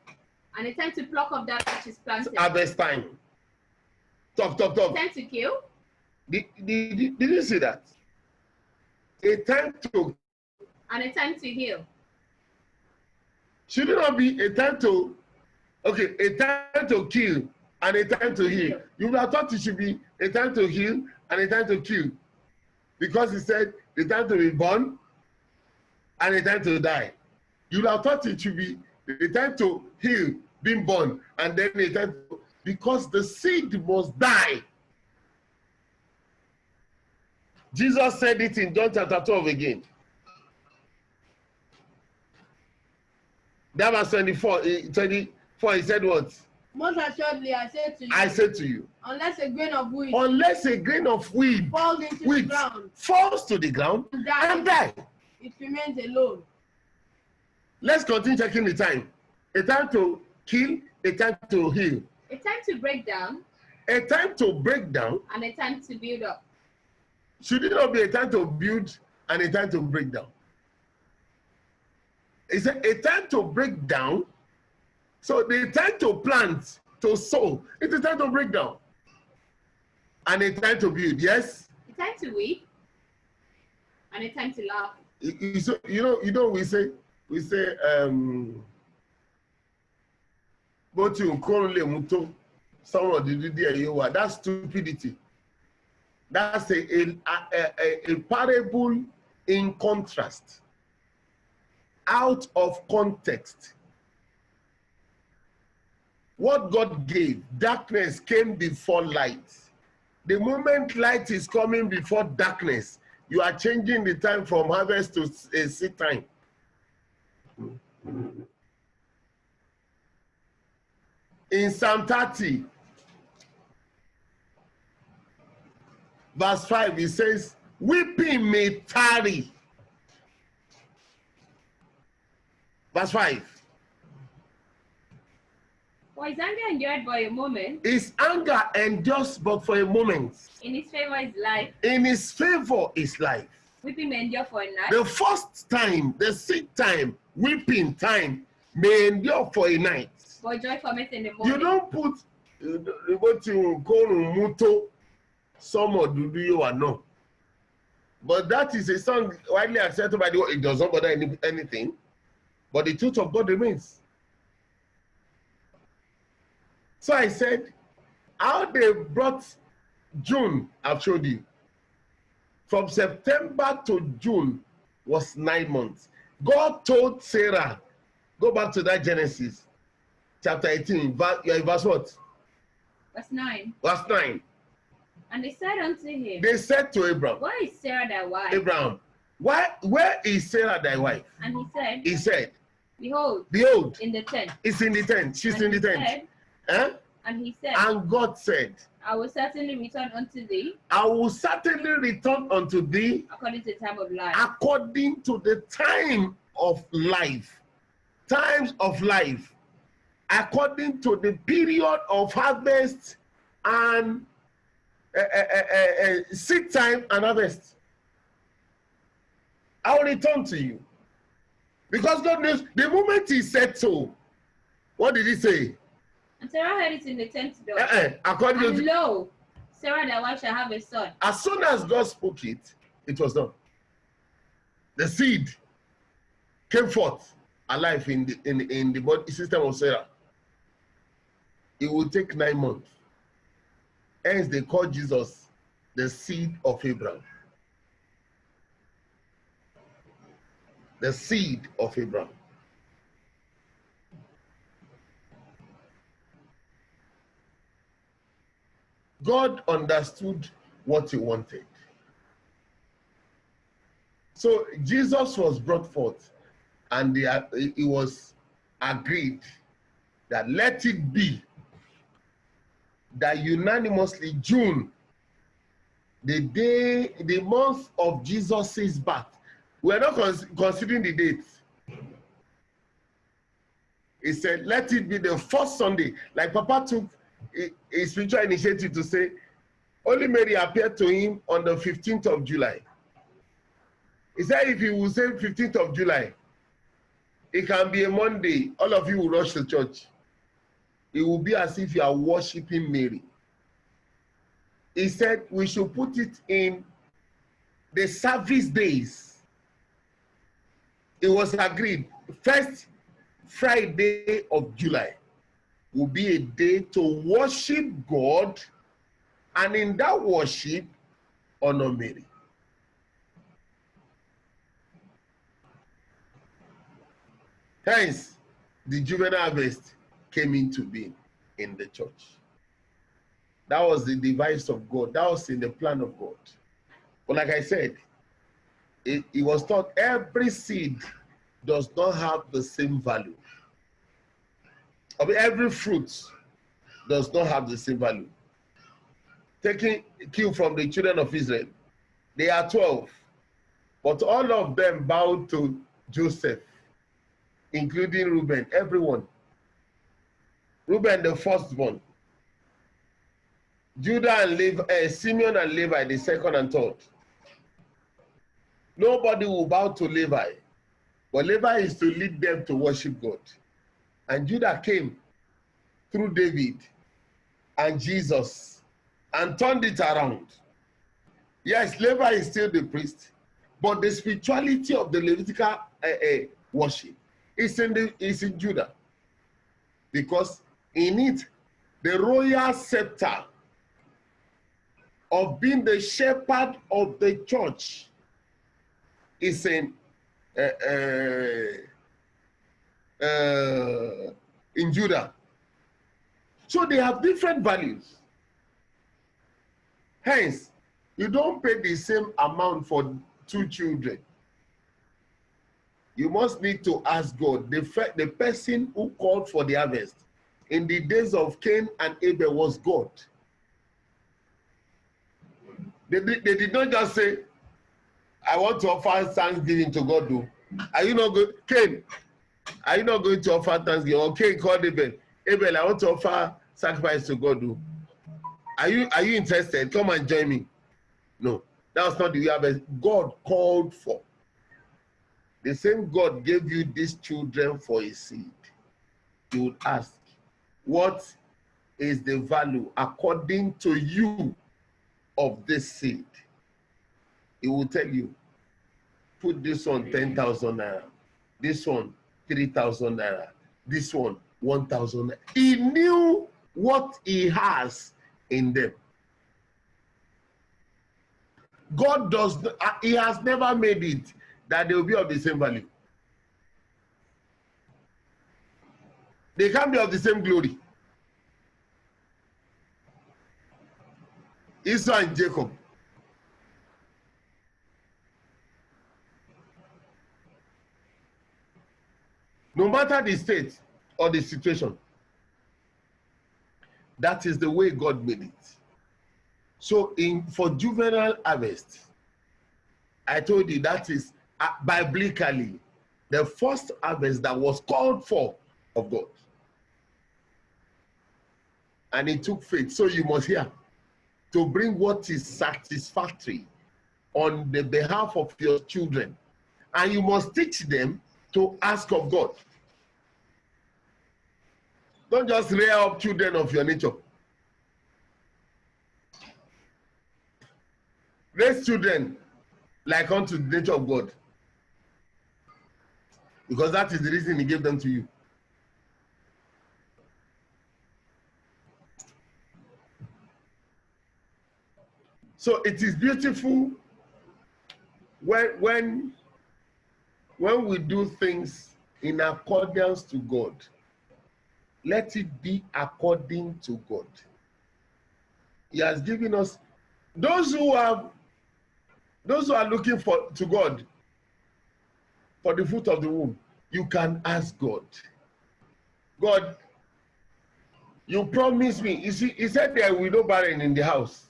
And a time to pluck up that which is planted. Harvest time. Talk. A time to kill. Did you see that? A time to. And a time to heal. Should it not be a time to, okay, a time to kill and a time to heal? You would have thought it should be a time to heal and a time to kill. Because he said the time to be born and a time to die. You would have thought it should be a time to heal, being born, and then a time to, because the seed must die. Jesus said it in John chapter 12 again. That was 24, he said what? Most assuredly, I say to you. I said to you. Unless a grain of wheat. Unless a grain of wheat falls into the ground. Falls to the ground and die. It remains alone. Let's continue checking the time. A time to kill, a time to heal. A time to break down. A time to break down. And a time to build up. Should it not be a time to build and a time to break down? It's a time to break down. So the time to plant, to sow, it's a time to break down. And a time to build, yes? A time to weep and a time to laugh. You know, we say, but you currently muto, someone did there, that's stupidity. That's a parable in contrast, out of context. What God gave, darkness came before light. The moment light is coming before darkness, you are changing the time from harvest to a seed time. In Psalm 30, verse 5, it says, weeping may tarry. Verse 5. For his anger endured for a moment. His anger endures but for a moment. In his favor is life. In his favor is life. Weeping may endure for a night. The first time, the seed time, weeping time may endure for a night. But joy cometh in the morning. You don't put what you call muto, some or do you or no. But that is a song widely accepted by the world. It does not bother anything. But the truth of God remains. So I said, how they brought June, I've showed you. From September to June was 9 months. God told Sarah, go back to that Genesis, chapter 18, verse what? Verse 9. Verse 9. And they said unto him, they said to Abraham, where is Sarah thy wife? Abraham, where is Sarah thy wife? And he said, behold, in the tent. It's in the tent. She's in the tent. And he said, and God said, I will certainly return unto thee. I will certainly return unto thee. According to the time of life. According to the time of life. Times of life. According to the period of harvest and seed time and harvest. I will return to you. Because God knows, the moment he said so, what did he say? And Sarah heard it in the tent door. According and to lo, Sarah thy wife shall have a son. As soon as God spoke it, it was done. The seed came forth alive in the body system of Sarah. It will take 9 months. Hence they call Jesus the seed of Abraham. The seed of Abraham. God understood what he wanted. So Jesus was brought forth and it was agreed that let it be that unanimously June, the month of Jesus' birth, we are not considering the date. He said, let it be the first Sunday. Like Papa took a spiritual initiative to say, Holy Mary appeared to him on the 15th of July. He said if he will say 15th of July, it can be a Monday, all of you will rush to church. It will be as if you are worshiping Mary. He said we should put it in the service days. It was agreed, first Friday of July will be a day to worship God, and in that worship, honor Mary. Hence, the juvenile harvest came into being in the church. That was the device of God. That was in the plan of God. But like I said, it was taught every seed does not have the same value. I mean, every fruit does not have the same value. Taking cue from the children of Israel, they are 12, but all of them bowed to Joseph, including Reuben, everyone. Reuben, the firstborn. Judah and Levi, Simeon and Levi, the second and third. Nobody will bow to Levi, but Levi is to lead them to worship God. And Judah came through David and Jesus and turned it around. Yes, Levi is still the priest, but the spirituality of the Levitical worship is in Judah, because in it, the royal scepter of being the shepherd of the church is in Judah. So they have different values. Hence, you don't pay the same amount for 2 children. You must need to ask God. The person who called for the harvest in the days of Cain and Abel was God. They did not just say, I want to offer thanksgiving to God. Though. Are you not going, Cain? Are you not going to offer thanksgiving? Or Cain called Abel. Abel, I want to offer sacrifice to God. Though. Are you interested? Come and join me. No, that was not the way harvest. God called for. The same God gave you these children for a seed. You would ask, what is the value according to you of this seed? He will tell you, put this one 10,000 naira, this one 3,000 naira, this one 1,000 naira. He knew what he has in them. God does, he has never made it that they will be of the same value. They can't be of the same glory. Esau and Jacob. No matter the state or the situation, that is the way God made it. So for juvenile harvest, I told you that is biblically the first harvest that was called for of God. And it took faith. So you must hear to bring what is satisfactory on the behalf of your children. And you must teach them to ask of God. Don't just rear up children of your nature. Raise children like unto the nature of God. Because that is the reason he gave them to you. So it is beautiful when we do things in accordance to God. Let it be according to God. He has given us those who are looking to God for the fruit of the womb. You can ask God. God, you promised me. You see, he said there will be no barren in the house.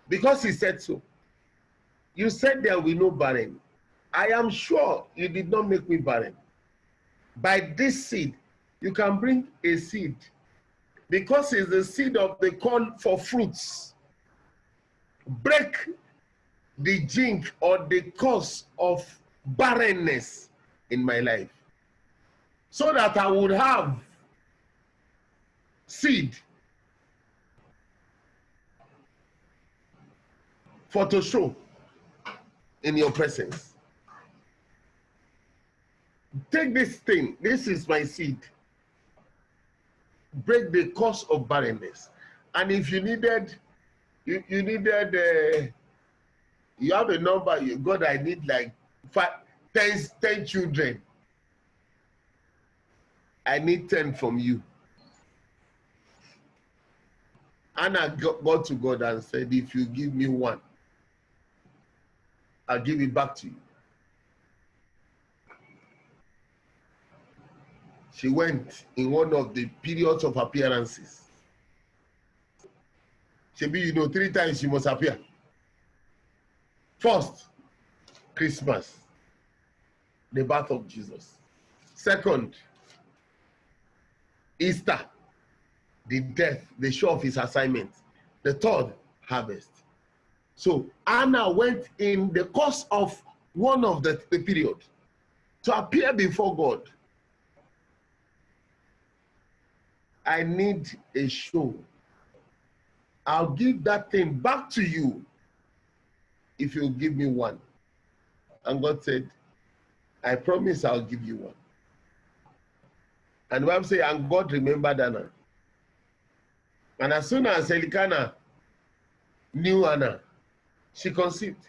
Because he said so. You said there will be no barren. I am sure you did not make me barren. By this seed, you can bring a seed. Because it's the seed of the call for fruits. Break the jinx or the cause of barrenness in my life. So that I would have seed for to show in your presence. Take this thing. This is my seed. Break the cause of barrenness. And if you needed, you have a number. God, I need like 10 children. I need 10 from you. Anna got to God and said, if you give me 1, I'll give it back to you. She went in one of the periods of appearances. Shebi, you know, 3 times she must appear. First, Christmas, the birth of Jesus. Second, Easter, the death, the show of his assignment. The third, harvest. So Anna went in the course of one of the period to appear before God. I need a show. I'll give that thing back to you if you give me 1. And God said, I promise I'll give you 1. And the Bible says, and God remembered Anna. And as soon as Elkanah knew Anna, she conceived.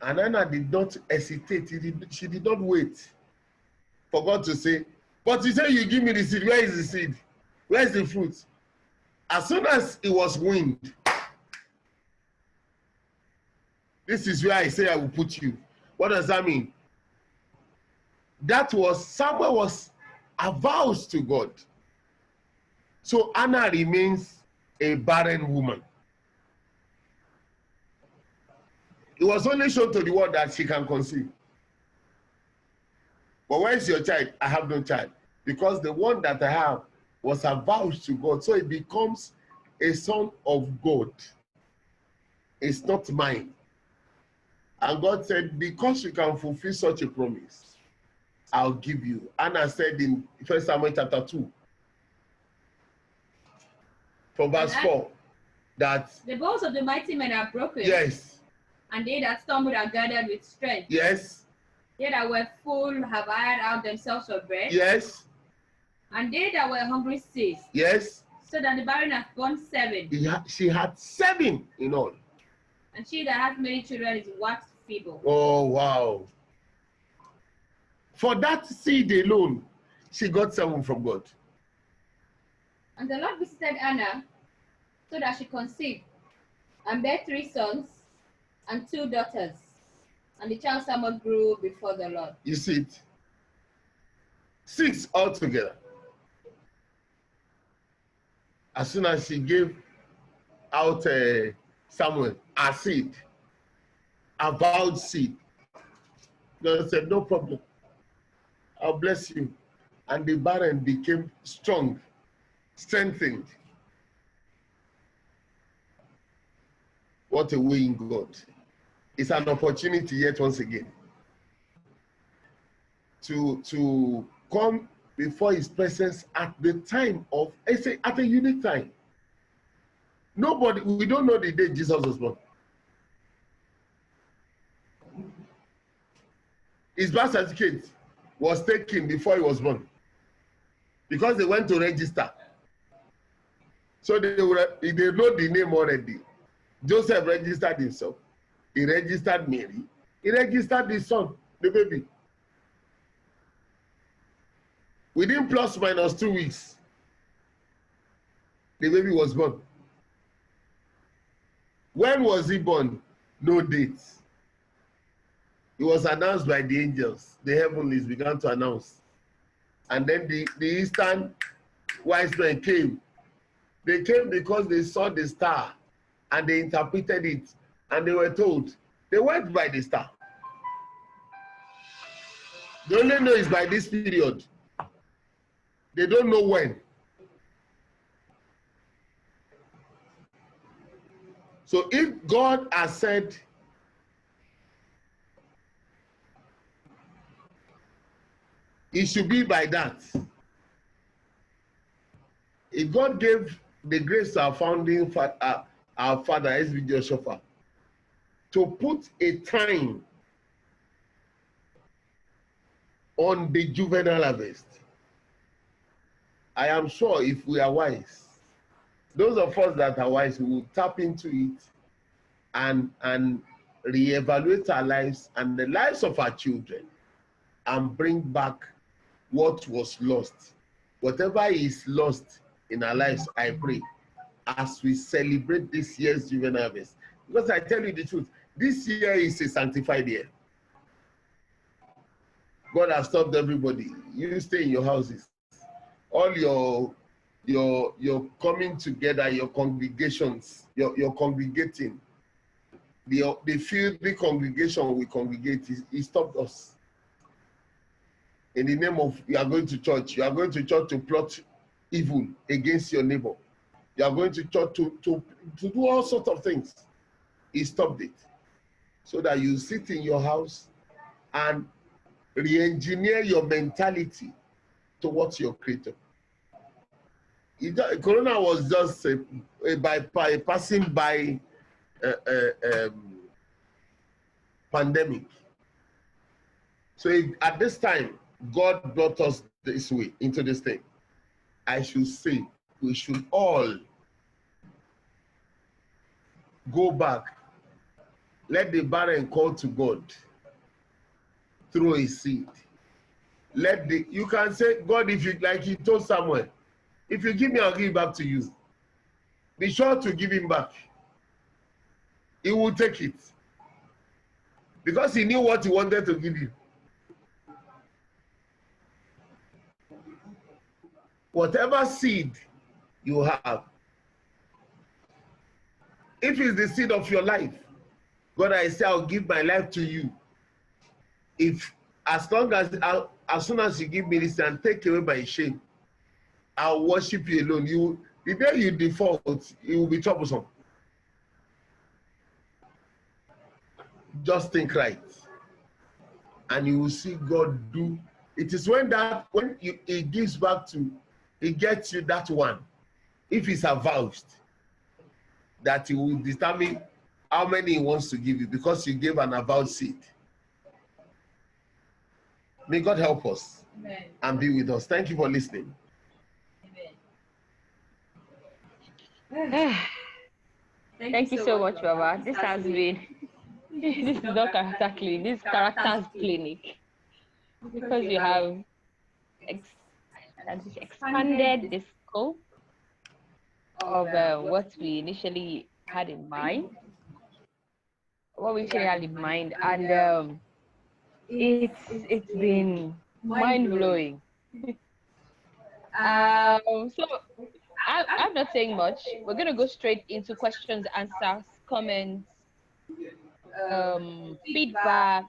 And Anna did not hesitate. She did not wait for God to say, but you say you give me the seed. Where is the seed? Where is the fruit? As soon as it was weaned, this is where I say I will put you. What does that mean? That was, Samuel was avowed to God. So Anna remains a barren woman. It was only shown to the world that she can conceive. But where is your child? I have no child. Because the one that I have was avowed to God. So it becomes a son of God. It's not mine. And God said, because you can fulfill such a promise, I'll give you. Anna said in 1 Samuel chapter 2, from verse 4, that the bones of the mighty men are broken. Yes. And they that stumbled are gathered with strength. Yes. They that were full have hired out themselves for bread. Yes. And they that were hungry ceased. Yes. So that the barren hath borne 7. She had 7 in all. And she that hath many children is waxed feeble. Oh, wow. For that seed alone, she got 7 from God. And the Lord visited Anna, so that she conceived, and bare 3 sons and 2 daughters. And the child Samuel grew before the Lord. You see it? 6 altogether. As soon as she gave out Samuel a seed, a vowed seed, God said, no problem. I'll bless you. And the barren became strong, strengthened. What a way in God. It's an opportunity yet once again to come before his presence at the time of, at a unique time. Nobody, we don't know the day Jesus was born. His birth certificate was taken before he was born because they went to register. So they know the name already. Joseph registered himself. He registered Mary. He registered his son, the baby. Within plus minus 2 weeks, the baby was born. When was he born? No date. It was announced by the angels. The heavenlies began to announce. And then the eastern wise men came. They came because they saw the star and they interpreted it. And they were told, they went by the star. They only know it's by this period. They don't know when. So if God has said, it should be by that. If God gave the grace to our founding father, our father, S.B. Joshua, to put a time on the juvenile harvest, I am sure if we are wise, those of us that are wise, we will tap into it and reevaluate our lives and the lives of our children and bring back what was lost. Whatever is lost in our lives, I pray, as we celebrate this year's Juvenile Harvest. Because I tell you the truth, this year is a sanctified year. God has stopped everybody. You stay in your houses. All your coming together, your congregations, your congregating. The filthy congregation we congregate, he stopped us. In the name of, you are going to church. You are going to church to plot evil against your neighbor. You are going to church to do all sorts of things. He stopped it. So that you sit in your house and re-engineer your mentality towards your creator. Corona was just a passing by pandemic. So if, at this time, God brought us this way, into this thing, I should say we should all go back. Let the barren call to God through a seed. You can say, God, if you, like he told Samuel, if you give me, I'll give it back to you. Be sure to give him back. He will take it. Because he knew what he wanted to give you. Whatever seed you have, if it's the seed of your life, God, I say, I'll give my life to you. If, as soon as you give me this and take away my shame, I'll worship you alone. The day you default, it will be troublesome. Just think right. And you will see God do. It is when it gives back to, it gets you that one. If it's avouched, that he will determine how many he wants to give you because you gave an avowed seed. May God help us. Amen. And be with us. Thank you for listening. Amen. Thank you so much, Baba. This has been, this is not character clinic, this is characters clinic. Because you have expanded the scope of what we initially had in mind. And it's been mind-blowing. So I'm not saying much. We're gonna go straight into questions, answers, comments, feedback,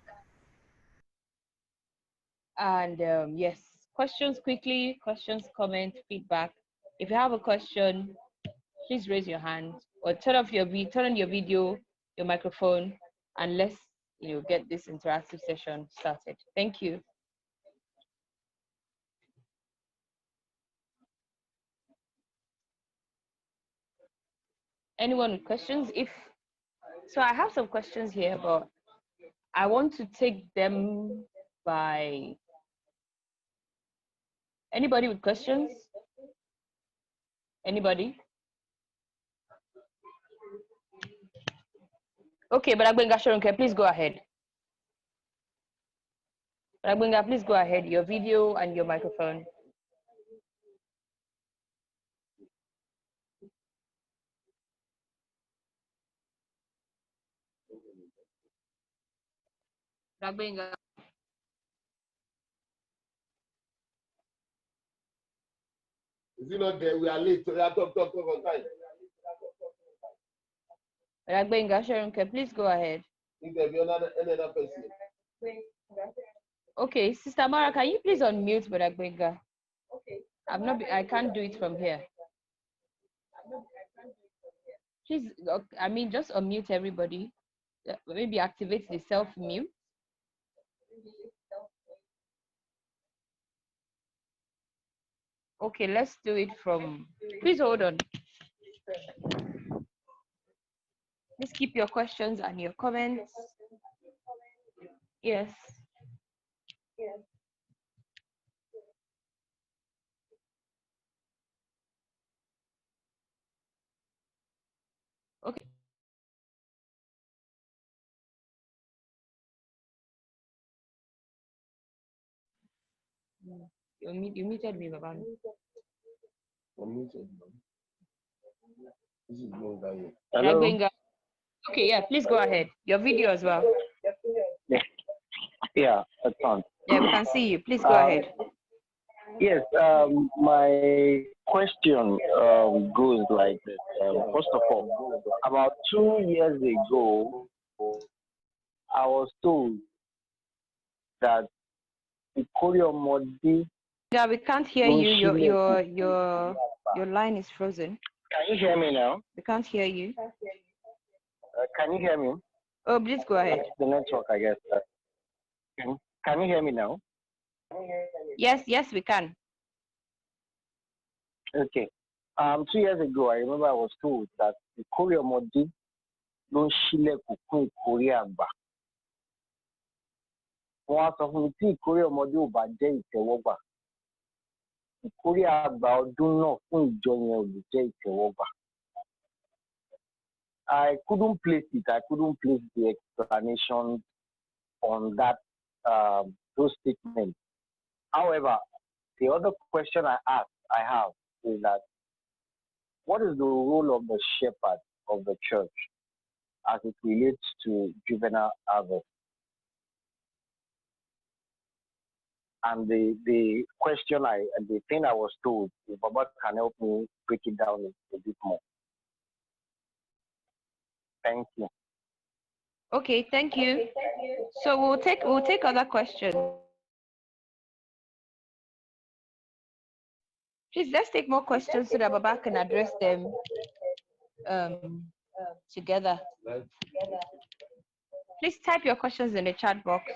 and yes, questions quickly, questions, comment, feedback. If you have a question, please raise your hand or turn on your video, your microphone, and let's get this interactive session started. Thank you. Anyone with questions? So I have some questions here, but I want to take them by anybody with questions? Anybody? Okay, but Agbenga Shoronke, please go ahead. Agbenga, please go ahead. Your video and your microphone. Agbenga. Is it not there? We are late. So we are talk on time. Agbenga Shoronke, please go ahead. If there be another person. Okay, Sister Mara, can you please unmute Agbenga? Okay. I can't do it from here. Please, I mean, just unmute everybody. Maybe activate the self-mute. Okay, let's do it from, please hold on. Please keep your questions and your comments. Yes. Okay. You muted me, Baba. Hello? Okay, yeah, please go ahead. Your video as well. Yeah, that's on. Yeah, we can see you. Please go ahead. Yes, my question goes like this. First of all, about 2 years ago, I was told that the Koreomodi. Yeah, we can't hear you. Your line is frozen. Can you hear me now? We can't hear you. Can you hear me? Oh, please go ahead. The network, I guess. Can you hear me now? Yes, we can. Okay. 2 years ago, I remember I was told that the Koreomodi don't shile kukun Korea ba. Wọ́n á sọ fún mi tí ìkórè ọmọdé ò bá jẹ́ ìtẹ́wọ́gbà. Ìkórè àgbà ọdún náà fún ìjọ yẹn ò lè jẹ́ ìtẹ́wọ́gbà. I couldn't place it. I couldn't place the explanation on that those statements. However, the other question I have is that what is the role of the shepherd of the church as it relates to juvenile harvest? And the thing I was told, if Baba can help me break it down a bit more. Thank you. Okay, thank you. So we'll take other questions. Please, let's take more questions so that Baba can address them together. Please type your questions in the chat box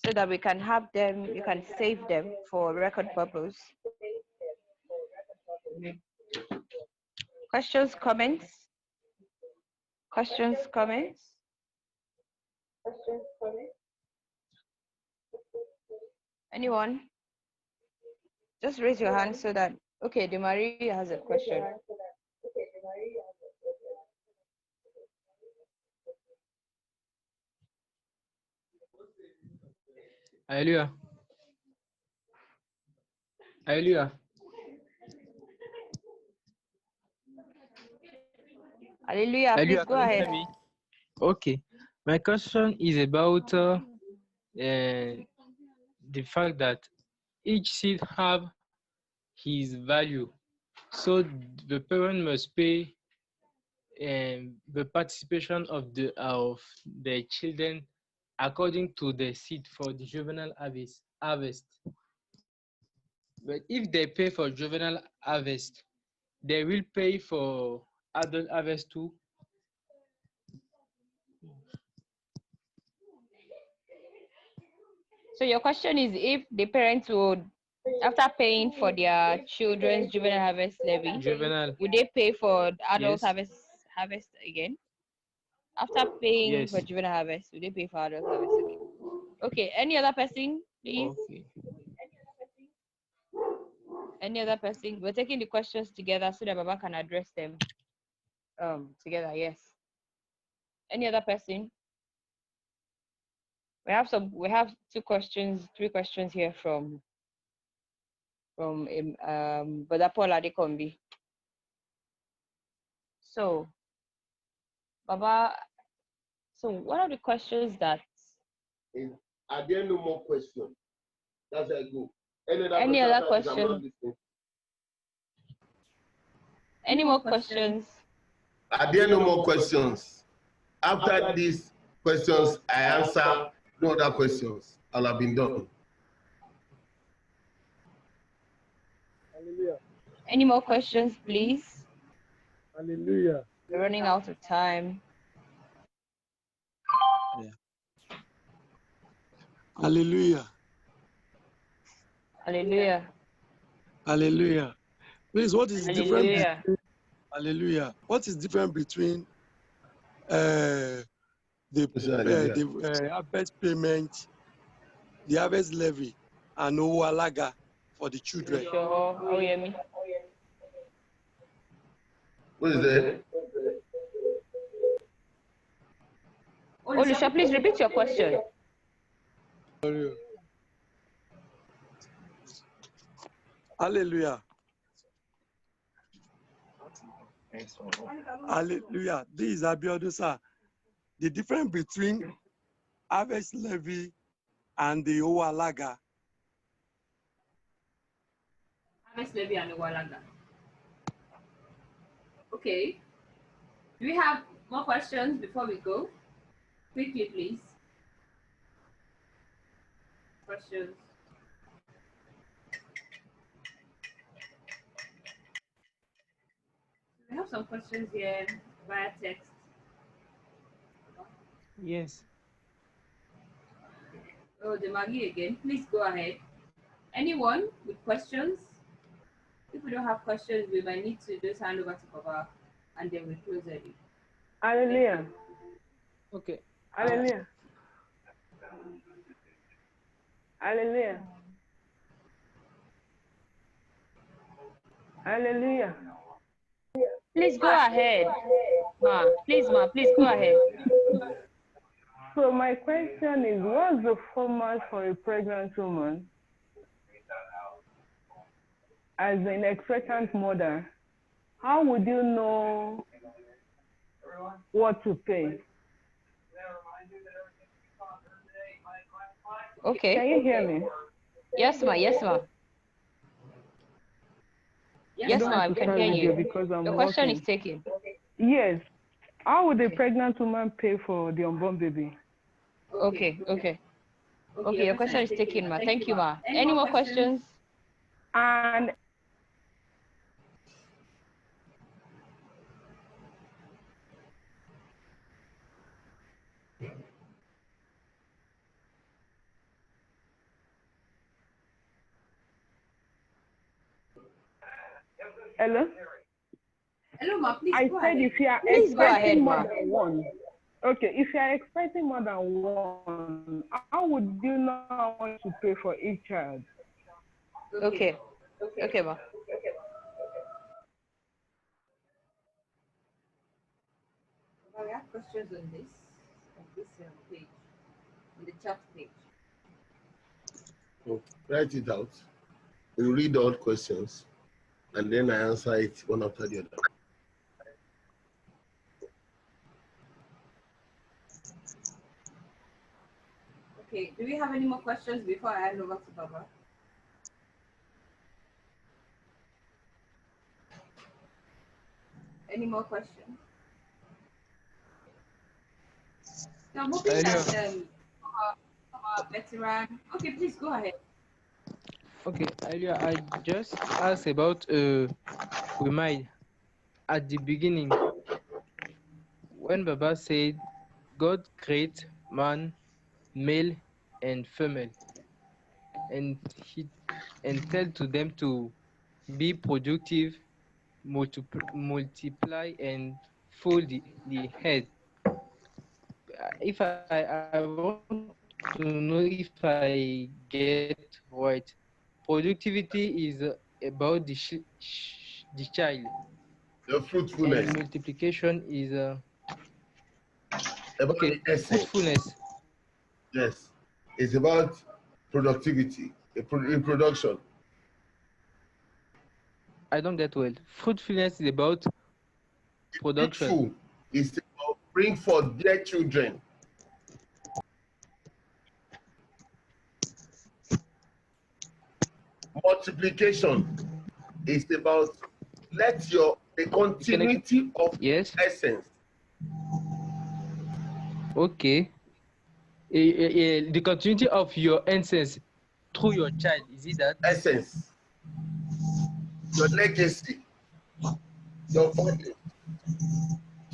so that we can have them, you can save them for record purpose. Questions, comments? Questions, comments? Anyone? Just raise your hand so that, okay, Marie has a question. Hallelujah. Hallelujah. Hallelujah. Please go ahead. Okay. My question is about the fact that each seed have his value. So the parent must pay the participation of the children according to the seed for the juvenile harvest. But if they pay for juvenile harvest, they will pay for adult harvest too. So your question is if the parents would, after paying for their children's juvenile harvest levy, would they pay for adult harvest again? After paying for juvenile harvest, would they pay for adult harvest again? Okay, any other person, please? Okay. Any other person? We're taking the questions together so that Baba can address them together, yes. Any other person? We have 3 questions here from Bolaji Kombi. So, Baba, so what are the questions that? Are there no more questions? That's where I go. Any other questions? Any more questions? Are there no more questions? After these questions, I answer no other questions. I'll have been done. Hallelujah. Any more questions, please? Hallelujah. We're running out of time. Yeah. Hallelujah. Hallelujah. Hallelujah. Please, what is the difference? Hallelujah. What is different between the harvest payment, the harvest levy, and Owalaga for the children? Sure. Oh, hear me. What is that? Olusha, please repeat your question. Hallelujah. Hallelujah. This is Abiodun, sir. The difference between harvest levy and the Owalaga. Harvest levy and Owalaga. Okay. Do we have more questions before we go? Quickly, please. Questions. We have some questions here via text. Yes. Oh, the Maggie again. Please go ahead. Anyone with questions? If we don't have questions, we might need to just hand over to Papa and then we'll close early. Hallelujah. Okay. Hallelujah. Hallelujah. Hallelujah. Please go ahead. Ma, please go ahead. So my question is, what's the format for a pregnant woman as an expectant mother? How would you know what to pay? Okay. Can you hear me? Yes, ma. Yes, ma. Yes, ma. We can hear you. Because The question is taken. Yes. How would a pregnant woman pay for the unborn baby? Okay. Your question is taken, ma. Thank you, ma. Any more questions? And hello? Hello, ma. Please I go said ahead. if you are Please go ahead, expecting more ma. than one. Okay, if you are expecting more than one, how would you know how much to pay for each child? Okay, ma. We have questions on this page, on the chat page. So write it out. We'll read all questions and then I answer it one after the other. Okay, do we have any more questions before I hand over to Baba? Any more questions? So I'm hoping that our veteran. Okay, please go ahead. Okay, earlier I just asked about Remind at the beginning when Baba said God creates man, male and female, and he tell to them to be productive, multiply and fill the head. If I want to know if I get right, productivity is about the child. The fruitfulness. And multiplication is About okay, the essence. fruitfulness. Yes, it's about productivity, reproduction. I don't get well. Fruitfulness is about production. Fruitful is about bring forth their children. Multiplication is about the continuity of essence. Okay. The continuity of your essence through your child, is it that? Essence. Your legacy. Your family.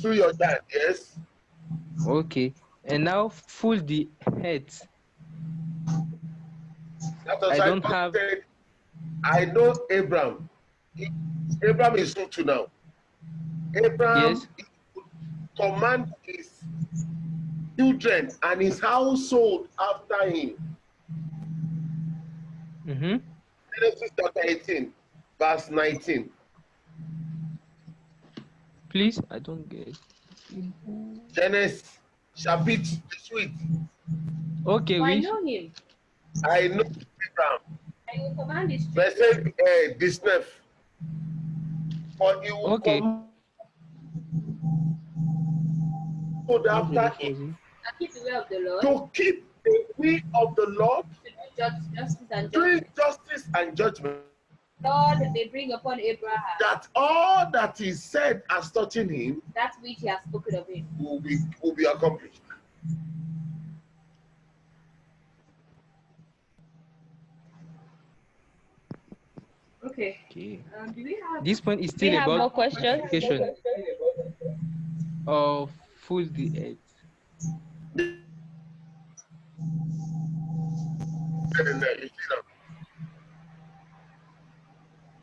Through your child, yes. Okay. And now full the heads. I don't have. Said, I know Abraham. Abraham is fruitful now. Abraham command his children and his household after him. Genesis chapter 18, verse 19. Please, I don't get. Genesis, Shabbat, the sweet. Okay, I know him. I know Abraham. I will command his Verse 19. For he will command after him keep the way of the Lord, to keep the way of the Lord, to do justice and doing judgment. justice and judgment. Lord, they bring upon Abraham That all that is said as touching him, that which he has spoken of him, will be accomplished. Okay. Okay. Do we have This point is Do we still have more about questions? multiplication of full the earth.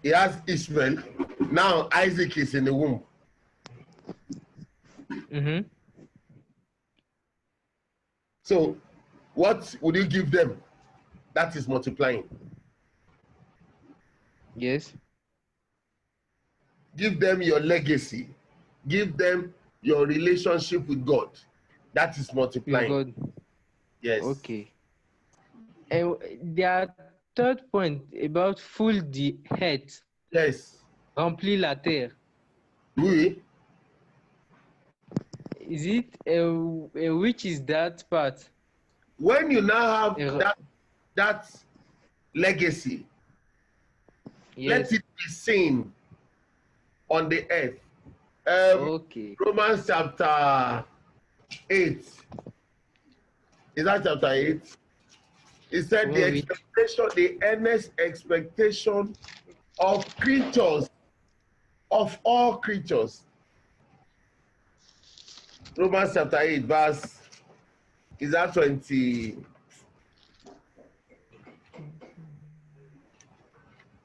He has Ishmael. Now Isaac is in the womb. Mm-hmm. So, what would you give them? That is multiplying. Yes. Give them your legacy. Give them your relationship with God. That is multiplying. With God. Yes. Okay. And their third point about full the earth. Yes. Remplir la terre. Oui. Is it which is that part? When you now have that legacy, yes, let it be seen on the earth. Okay. Romans chapter 8. Is that chapter 8? It said the expectation, the earnest expectation of creatures, of all creatures. Romans chapter 8, verse, is that 20?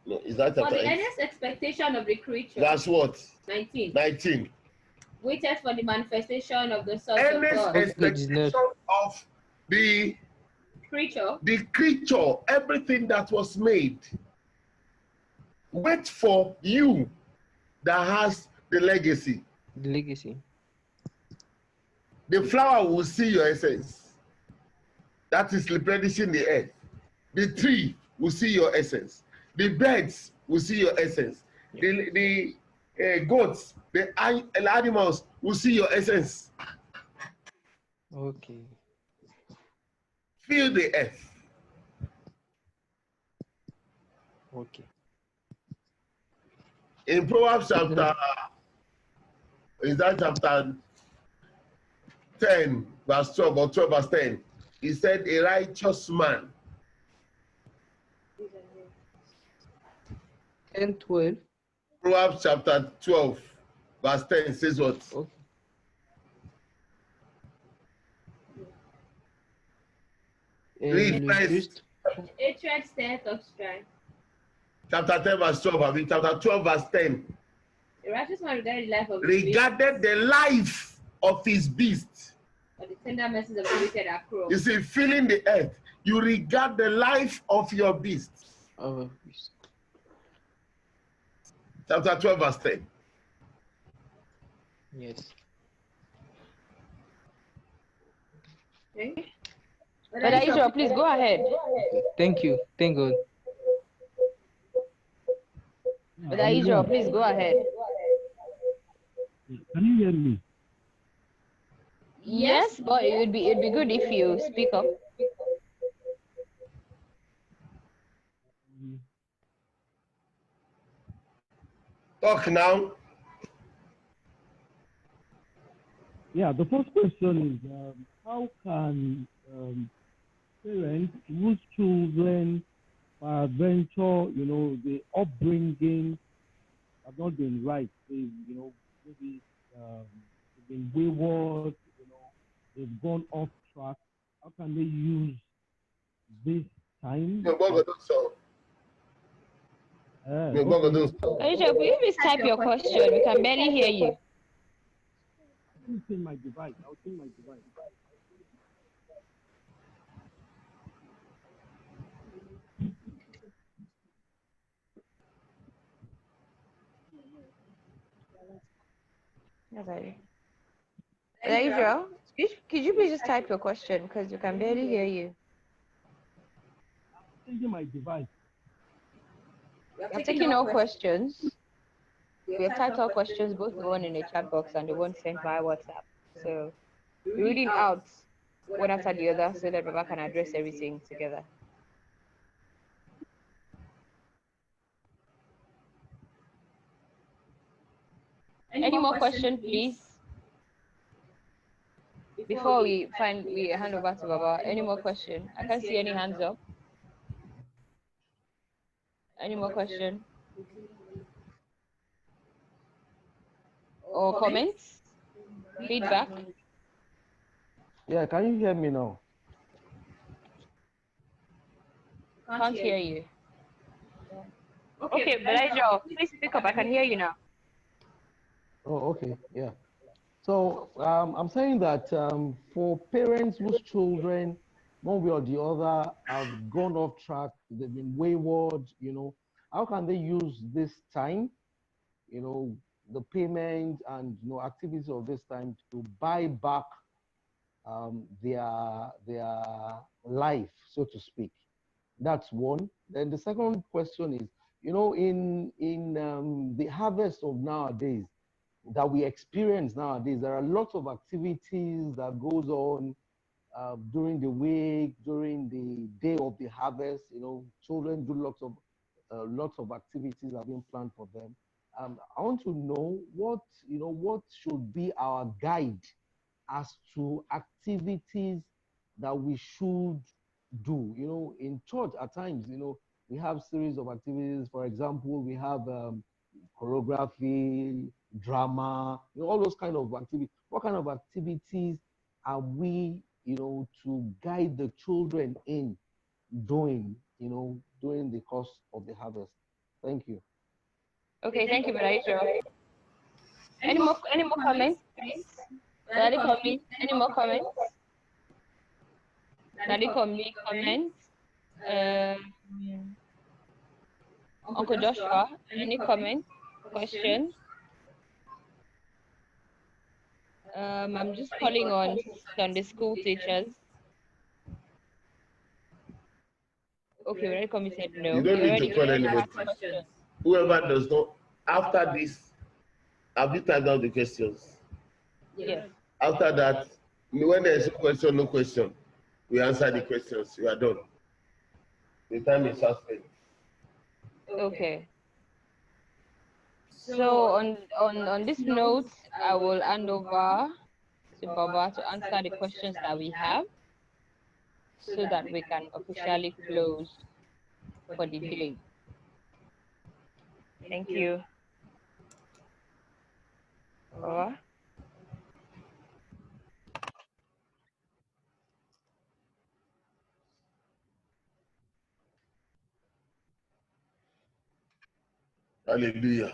No, is that chapter 8? For the earnest expectation of the creature. Verse what? 19. 19. Waited for the manifestation of the sons of Earnest God. expectation of the creature. The creature, everything that was made. Wait for you that has the legacy. The legacy. The flower will see your essence. That is replenishing the earth. The tree will see your essence. The birds will see your essence. Yeah. The goats, the animals will see your essence. Okay. Feel the earth. Okay. In Proverbs chapter, is that chapter 10, verse 12 or 12, verse 10, he said, a righteous man. 10, 12. Proverbs chapter 12, verse 10 says what? Okay. Read first. Hatred stirreth up strife. Chapter 10, verse 12, I mean, chapter 12, verse 10. The righteous man regarded the life of regarded the life of his beast. But the tender mercies of the wicked are cruel. You see, filling the earth, you regard the life of your beast. Chapter 12, verse 10. Yes. Okay. But Aisha, please go ahead. Thank you. Thank God. But Aisha, please go ahead. Can you hear me? Yes, but it'd be good if you speak up. Talk now. Yeah, the first question is how can parents whose children peradventure, the upbringing have not been right, maybe they've been wayward, they've gone off track. How can they use this time? Aisha, will you please type your question? We can barely hear you. I'll change my device. Aisha, could you please just type your question because we can barely hear you. I'm changing my device. We're taking all questions. We have typed all questions, both the one in the chat box and the one sent via WhatsApp. So we're reading out one after the other so that Baba can address everything together. Any more questions, please? Before we hand over to Baba, any more questions? I can't see any hands up. Any more questions? Or comments? Feedback? Yeah, can you hear me now? Can't hear you. Okay, Bolaji, please speak up. I can hear you now. Oh, okay, yeah. So I'm saying that for parents whose children, one way or the other, have gone off track, they've been wayward, you know, how can they use this time, you know, the payment and, you know, activities of this time to buy back their life, so to speak? That's one. Then the second question is, you know, in the harvest of nowadays, that we experience nowadays, there are lots of activities that goes on during the week, during the day of the harvest. You know, children do lots of activities are being planned for them. I want to know what should be our guide as to activities that we should do. You know, in church at times, you know, we have series of activities. For example, we have choreography, drama, you know, all those kind of activities. What kind of activities are we, you know, to guide the children in doing, you know, during the course of the harvest? Thank you. Okay, thank you, Bolaji. Any more comments, please? Any more comments? Comments? Uncle Joshua, any comments? Questions? I'm just calling on Sunday school teachers. Okay, already committed no. You don't need to call anybody. Whoever does not, after this, have you typed out the questions? Yes. After that, when there is a question, no question, we answer the questions. We are done. The time is suspended. Okay. So on this note, I will hand over to Baba to answer the questions that we have, so that we can officially close for the day. Thank you. Baba. Hallelujah.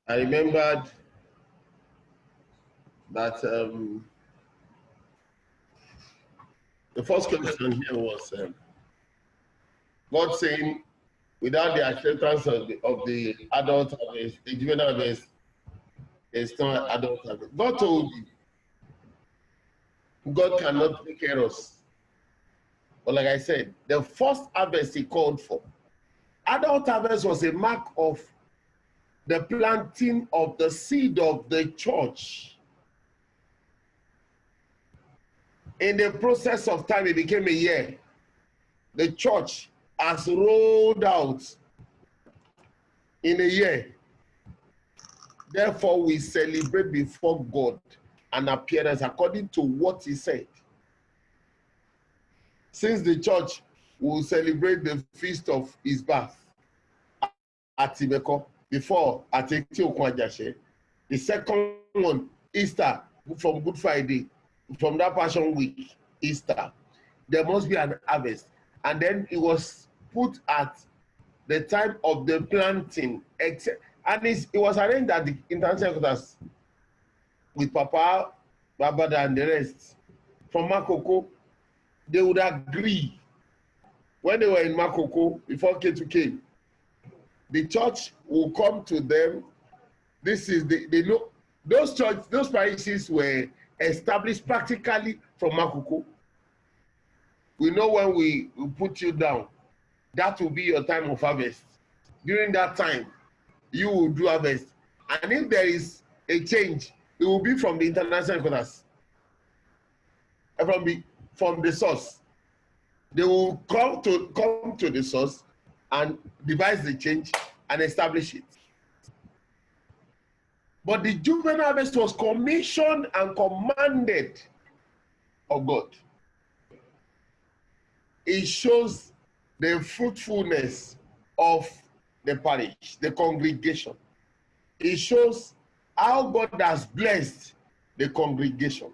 I remembered that the first question here was God saying, without the acceptance of the adult harvest, the juvenile harvest, there's no adult harvest. God told you, God cannot take care of us. But like I said, the first harvest he called for, adult harvest was a mark of the planting of the seed of the church. In the process of time, it became a year. The church has rolled out in a year. Therefore, we celebrate before God an appearance according to what he said. Since the church will celebrate the feast of his birth at Timeko, before at Eti, the second one, Easter, from Good Friday, from that Passion Week, Easter, there must be an harvest. And then it was put at the time of the planting, and it was arranged at the international headquarters with Papa, Babada, and the rest. From Makoko, they would agree. When they were in Makoko, before K2 came, the church will come to them. This is those parishes were established practically from Makoko. We know when we put you down, that will be your time of harvest. During that time, you will do harvest. And if there is a change, it will be from the international headquarters, from the source. They will come to the source and devise the change and establish it. But the juvenile harvest was commissioned and commanded of God. It shows the fruitfulness of the parish, the congregation. It shows how God has blessed the congregation.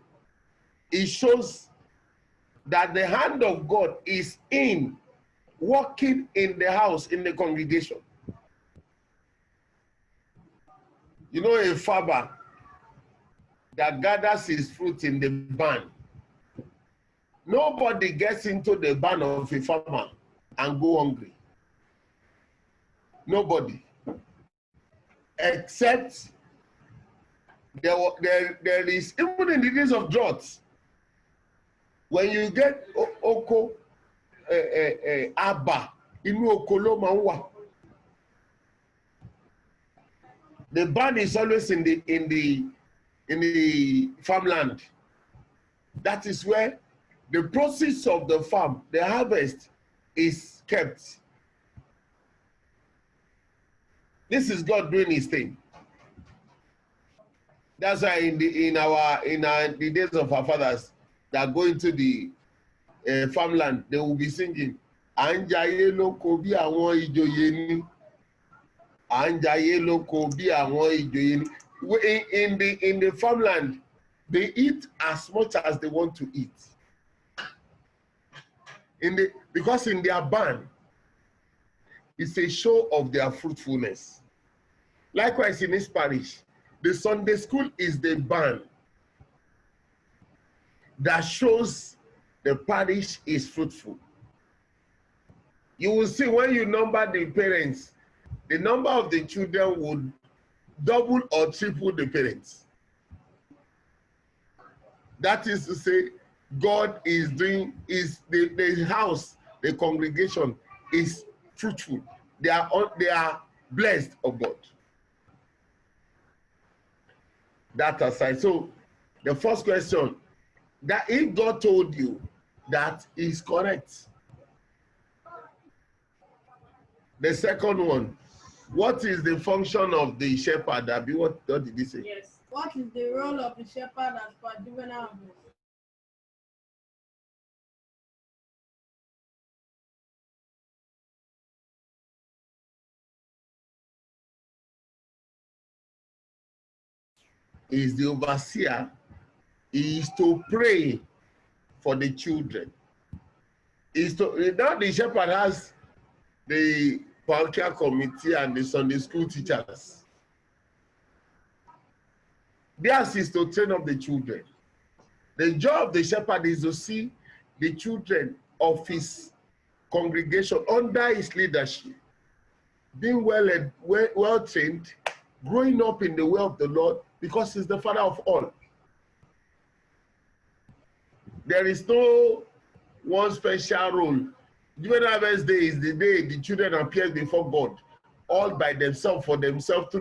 It shows that the hand of God is in working in the house, in the congregation. You know, a farmer that gathers his fruit in the barn. Nobody gets into the barn of a farmer and go hungry. Nobody. Except there is, even in the days of drought, when you get oko, aba, inu oko lo ma n wa. The barn is always in the farmland. That is where the proceeds of the farm, the harvest, is kept. This is God doing his thing. That's why in the days of our fathers that go into the farmland, they will be singing, Anjaye loko bi awon ijoye ni. Anjaye loko bi awon ijoye ni. In the farmland, they eat as much as they want to eat. Because in their barn, it's a show of their fruitfulness. Likewise, in this parish, the Sunday school is the barn that shows the parish is fruitful. You will see when you number the parents, the number of the children would double or triple the parents. That is to say, God is doing, the house, the congregation is fruitful. They are blessed of God. That aside, so the first question, that if God told you, that is correct. The second one, what is the function of the shepherd? Abi, what did he say? Yes. What is the role of the shepherd as per juvenile harvest? Is the overseer, is to pray for the children. Now the shepherd has the parochial committee and the Sunday school teachers. Theirs is to train up the children. The job of the shepherd is to see the children of his congregation under his leadership, being well trained, growing up in the way of the Lord, because he's the father of all. There is no one special role. Juvenile Harvest Day is the day the children appear before God, all by themselves, for themselves,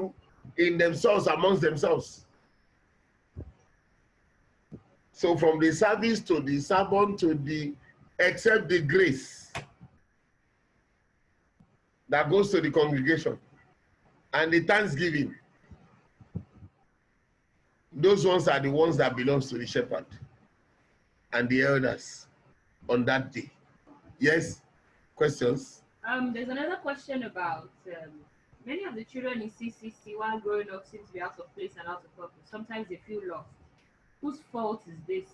in themselves, amongst themselves. So from the service to the sermon to except the grace that goes to the congregation and the thanksgiving, those ones are the ones that belongs to the shepherd and the elders on that day. Yes? Questions? There's another question about many of the children in CCC, while growing up, seem to be out of place and out of purpose. Sometimes they feel lost. Whose fault is this?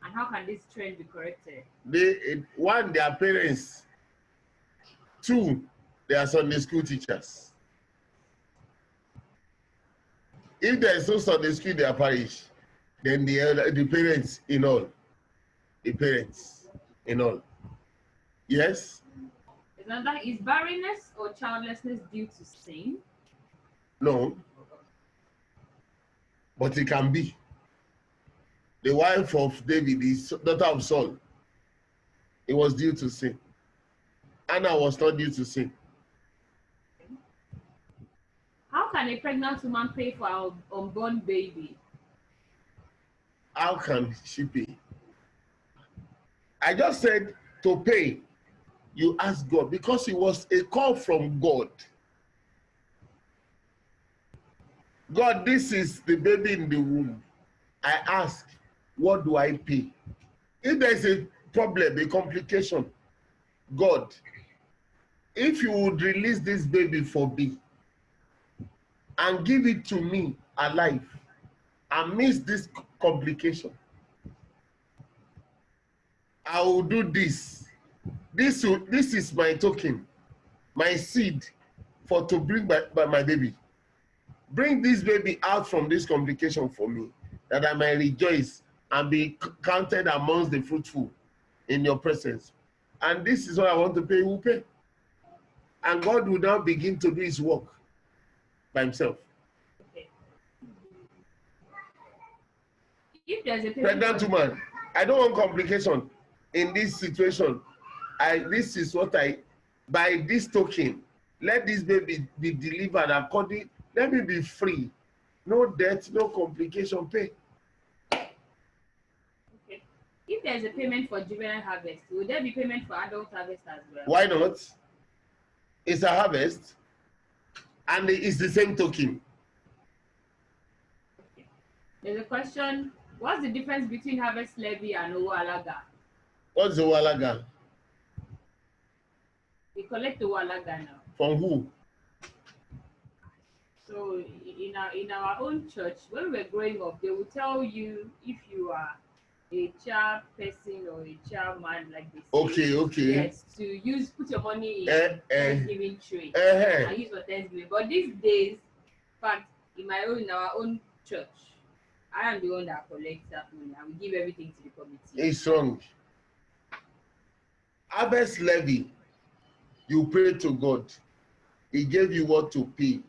And how can this trend be corrected? One, their parents. Two, they are Sunday school teachers. If there is no Sunday school in their parish, then the parents in all. The parents in all. Yes? Is barrenness or childlessness due to sin? No. But it can be. The wife of David is daughter of Saul. He was due to sin. Anna was not due to sin. How can a pregnant woman pay for an unborn baby? How can she pay? I just said to pay, you ask God, because it was a call from God. God, this is the baby in the womb. I ask, what do I pay? If there's a problem, a complication, God, if you would release this baby for me and give it to me alive, and miss this complication, I will do this. This is my token, my seed for to bring my baby. Bring this baby out from this complication for me, that I may rejoice and be counted amongst the fruitful in your presence. And this is what I want to pay, will pay. And God will now begin to do his work by himself. Okay. If there's a pregnant woman, I don't want complication in this situation. This is what by this token, let this baby be delivered according, let me be free. No debt, no complication, pay. Okay. If there's a payment for juvenile harvest, will there be payment for adult harvest as well? Why not? It's a harvest, and it's the same token. Okay. There's a question, what's the difference between harvest levy and Owalaga? What's Owalaga? We collect Owalaga now. From who? So in our own church, when we were growing up, they will tell you if you are a child person or a child man, like they say. Okay. Yes, to put your money in Thanksgiving tray and use for Thanksgiving. But these days, in fact, in our own church, I am the one that collects that money. I will give everything to the committee. It's wrong. Harvest levy, you pray to God. He gave you what to pay.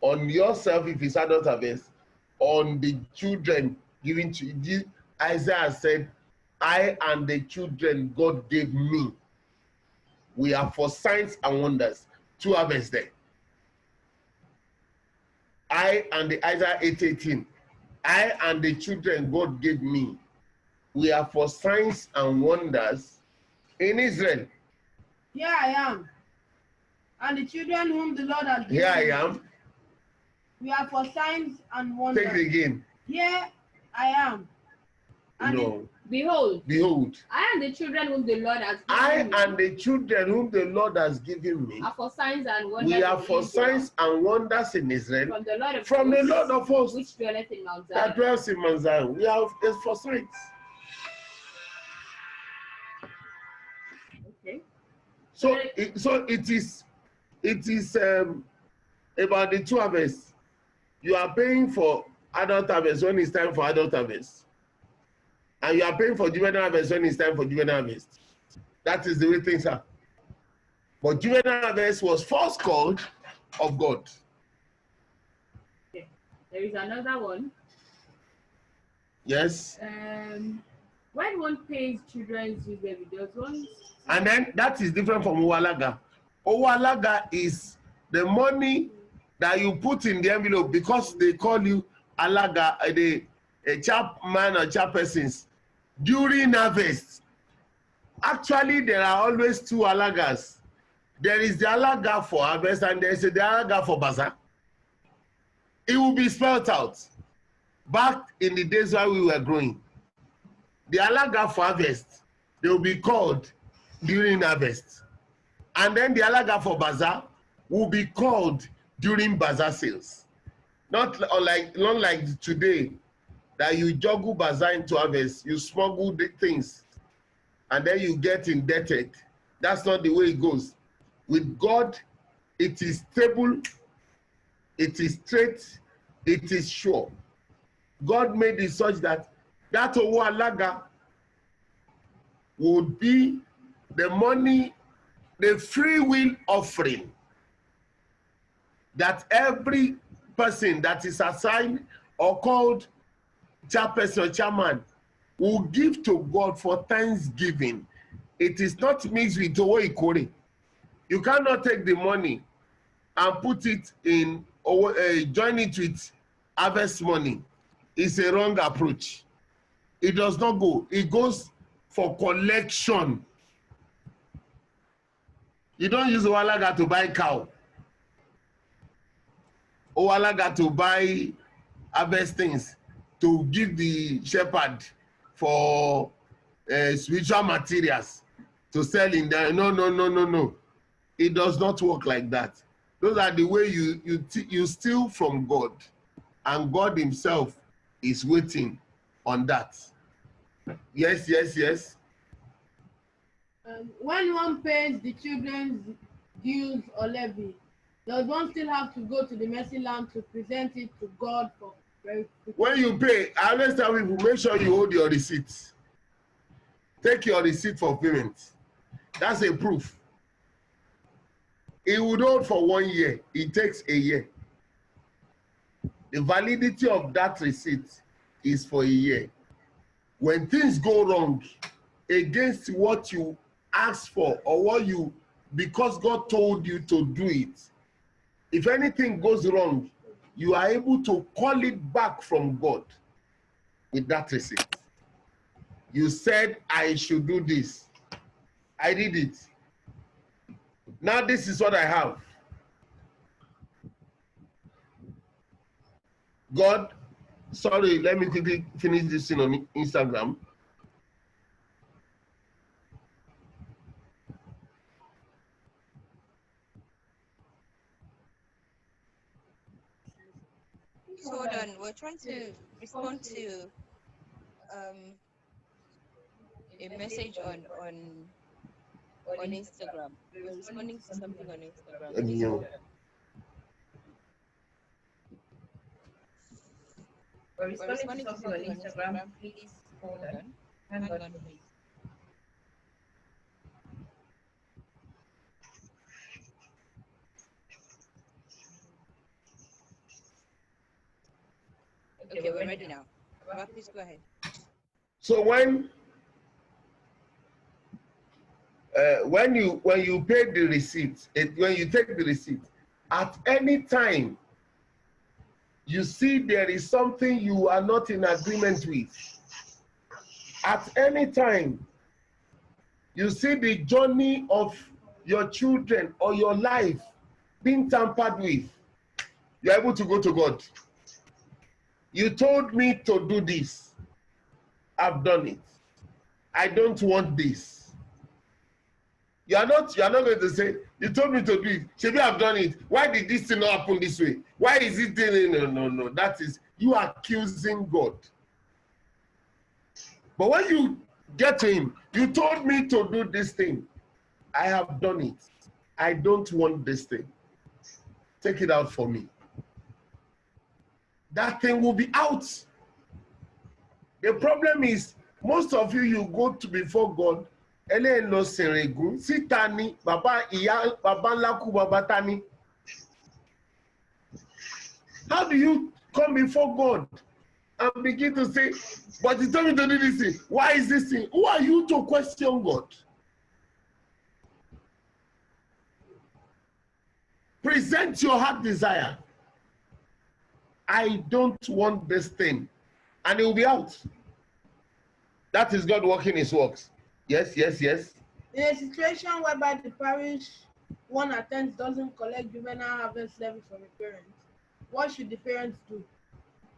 On yourself, if it's adult harvest, on the children given to you. Isaiah said, I and the children God gave me, we are for signs and wonders. 2 harvests there. I and the Isaiah 8:18. I and the children God gave me, we are for signs and wonders in Israel. Here I am. And the children whom the Lord has given. Here I am. We are for signs and wonders. Take it again. Here I am. And no. Behold. Behold. I and the children whom the Lord has given me. I and the children whom the Lord has given me. Are for signs and wonders. We are for signs and wonders in Israel. From the Lord of hosts. Which dwelleth in Mount Zion. That dwells in Mount Zion. We are for signs. Okay. So it is about the 2 harvests. You are paying for adult harvest when it's time for adult harvest. And you are paying for juvenile harvest when it's time for juvenile harvest. That is the way things are. But juvenile harvest was first called of God. Okay. There is another one. Yes. When one pays children's use levy, does one? And then that is different from Owalaga. Owalaga is the money that you put in the envelope because they call you Alaga, a chairman or chairpersons during harvest. Actually, there are always 2 Alagas. There is the Alaga for harvest and there is the Alaga for bazaar. It will be spelled out. Back in the days while we were growing, the Alaga for harvest, they will be called during harvest. And then the Alaga for bazaar will be called during bazaar sales. Not like today, that you juggle bazaar into harvest, you smuggle the things, and then you get indebted. That's not the way it goes. With God, it is stable, it is straight, it is sure. God made it such that that Owalaga would be the money, the free will offering that every person that is assigned or called chairperson or chairman will give to God for thanksgiving it is not mixed with owo ikore. You cannot take the money and put it in, join it with harvest money. It's a wrong approach. It does not go. It goes for collection. You don't use Owalaga to buy cow. Owalaga to buy harvest things to give the shepherd for spiritual materials to sell in there. No. It does not work like that. Those are the way you steal from God, and God himself is waiting on that. Yes. When one pays the children's dues or levy, does one still have to go to the mercy land to present it to God for verification? When you pay, I always tell people, make sure you hold your receipts. Take your receipt for payment. That's a proof. It would hold for 1 year. It takes a year. The validity of that receipt is for a year. When things go wrong against what you asked for or what you, because God told you to do it, if anything goes wrong, you are able to call it back from God with that receipt. You said I should do this. I did it. Now this is what I have. God, sorry, let me quickly finish this thing on Instagram. Hold on, we're trying to respond to a message on Instagram. We're responding to something on Instagram. We're responding to something on Instagram. Please hold on. Hang on, please. Okay, we're ready now. Well, please go ahead. So when you pay the receipt, when you take the receipt, at any time you see there is something you are not in agreement with, at any time you see the journey of your children or your life being tampered with, you're able to go to God. You told me to do this. I've done it. I don't want this. You are not going to say, you told me to do it. Maybe I've done it. Why did this thing not happen this way? Why is it no? That is you accusing God. But when you get to him, you told me to do this thing. I have done it. I don't want this thing. Take it out for me. That thing will be out. The problem is, most of you go to before God, sitani, baba iya, baba laku, baba tani. How do you come before God and begin to say, but he told me to do this thing. Why is this thing? Who are you to question God? Present your heart desire. I don't want this thing. And it will be out. That is God working his works. Yes. In a situation whereby the parish one attends doesn't collect juvenile harvest levy from the parents, what should the parents do?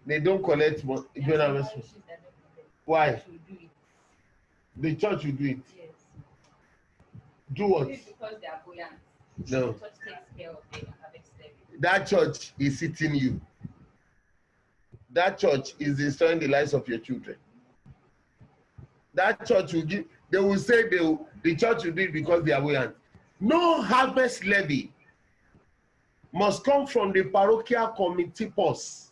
They don't collect juvenile harvest. Why? The church will do it. Yes. Do what? Because they are buoyant. No. The church takes care of the harvest levy. That church is hitting you. That church is destroying the lives of your children. That church will give, they will say the church will do it because they are buoyant. No harvest levy must come from the parochial committee purse.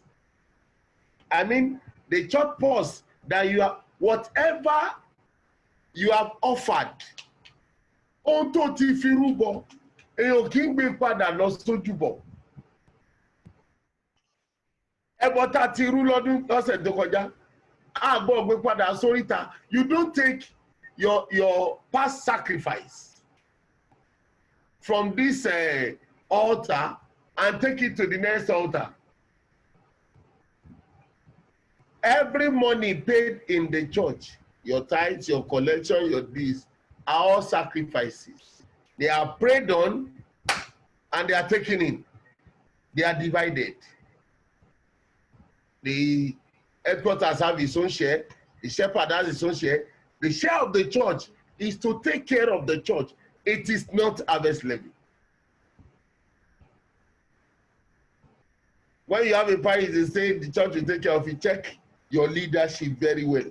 I mean, the church purse that you are, whatever you have offered, onto ti fi rúbọ, èyàn kì í gbé padà lọ sójúbọ. Ẹbọ tá ti rú lọ́dún lọ́sẹ̀ tó kọjá, àgbọ̀ gbé padà sóríta. You don't take your past sacrifice from this altar and take it to the next altar. Every money paid in the church, your tithes, your collection, your this, are all sacrifices. They are prayed on and they are taken in. They are divided. The headquarters have his own share. The shepherd has his own share. The share of the church is to take care of the church. It is not harvest levy. When you have a parish, they say the church will take care of it. Check your leadership very well.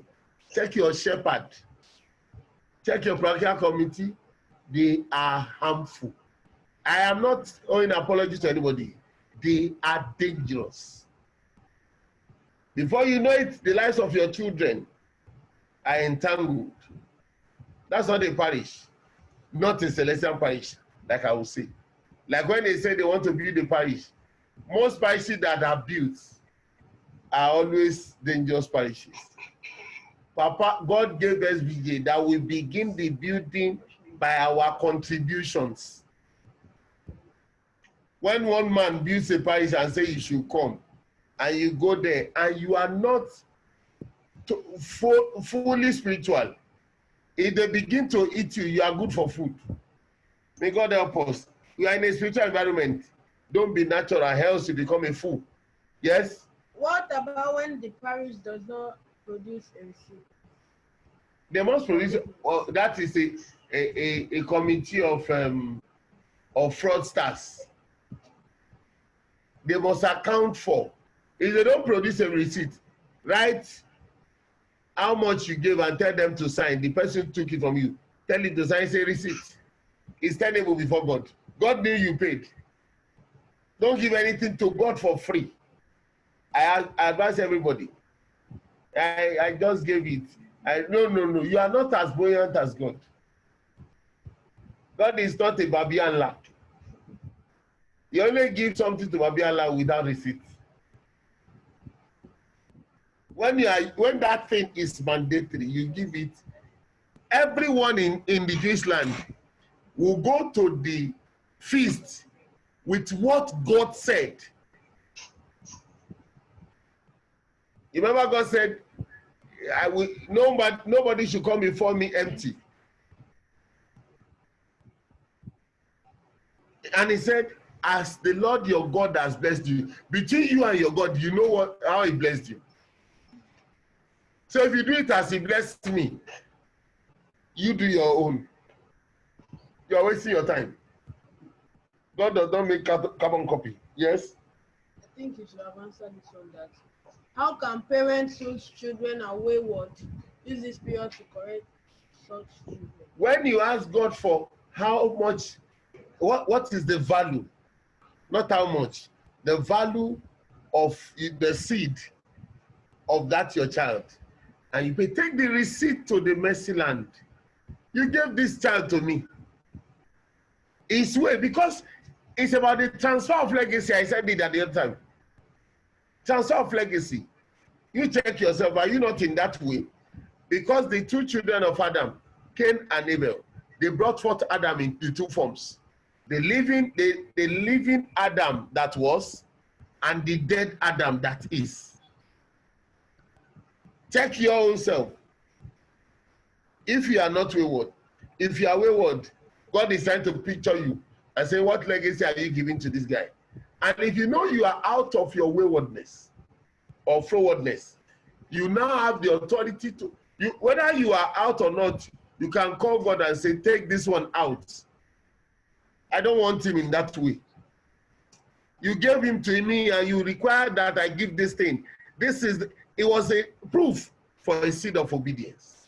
Check your shepherd. Check your parochial committee. They are harmful. I am not owing apology to anybody. They are dangerous. Before you know it, the lives of your children are entangled. That's not a parish, not a Celestial parish, like I will say. Like when they say they want to build a parish, most parishes that are built are always dangerous parishes. Papa, God gave us SBJ that we begin the building by our contributions. When one man builds a parish and says you should come, and you go there, and you are not fully spiritual, if they begin to eat you, you are good for food. May God help us. We are in a spiritual environment. Don't be natural, else you become a fool. Yes? What about when the parish does not produce a receipt? They must produce. Well, that is a committee of fraudsters. They must account for. If they don't produce a receipt, write how much you gave and tell them to sign. The person took it from you. Tell it to sign, say receipt. It's tenable before God. God knew you paid. Don't give anything to God for free. I advise everybody. I just gave it. No. You are not as buoyant as God. God is not a Babianla. You only give something to Babianla without receipt. When that thing is mandatory, you give it. Everyone in the Jewish land will go to the feast with what God said. You remember God said, nobody should come before me empty. And he said, as the Lord your God has blessed you, between you and your God, you know how he blessed you. So if you do it as he blessed me, you do your own. You are wasting your time. God does not make carbon copy. Yes? I think you should have answered this on that. How can parents whose children are wayward use this period to correct such children? When you ask God for how much, what is the value? Not how much. The value of the seed of that your child. And you may take the receipt to the mercy land. You gave this child to me. It's way, because it's about the transfer of legacy. I said it at the other time. Transfer of legacy. You check yourself, are you not in that way? Because the two children of Adam, Cain and Abel, they brought forth Adam in the two forms. The living Adam that was, and the dead Adam that is. Check your own self. If you are not wayward, if you are wayward, God is trying to picture you and say, what legacy are you giving to this guy? And if you know you are out of your waywardness or frowardness, you now have the authority to, whether you are out or not, you can call God and say, take this one out. I don't want him in that way. You gave him to me and you require that I give this thing. It was a proof for a seed of obedience.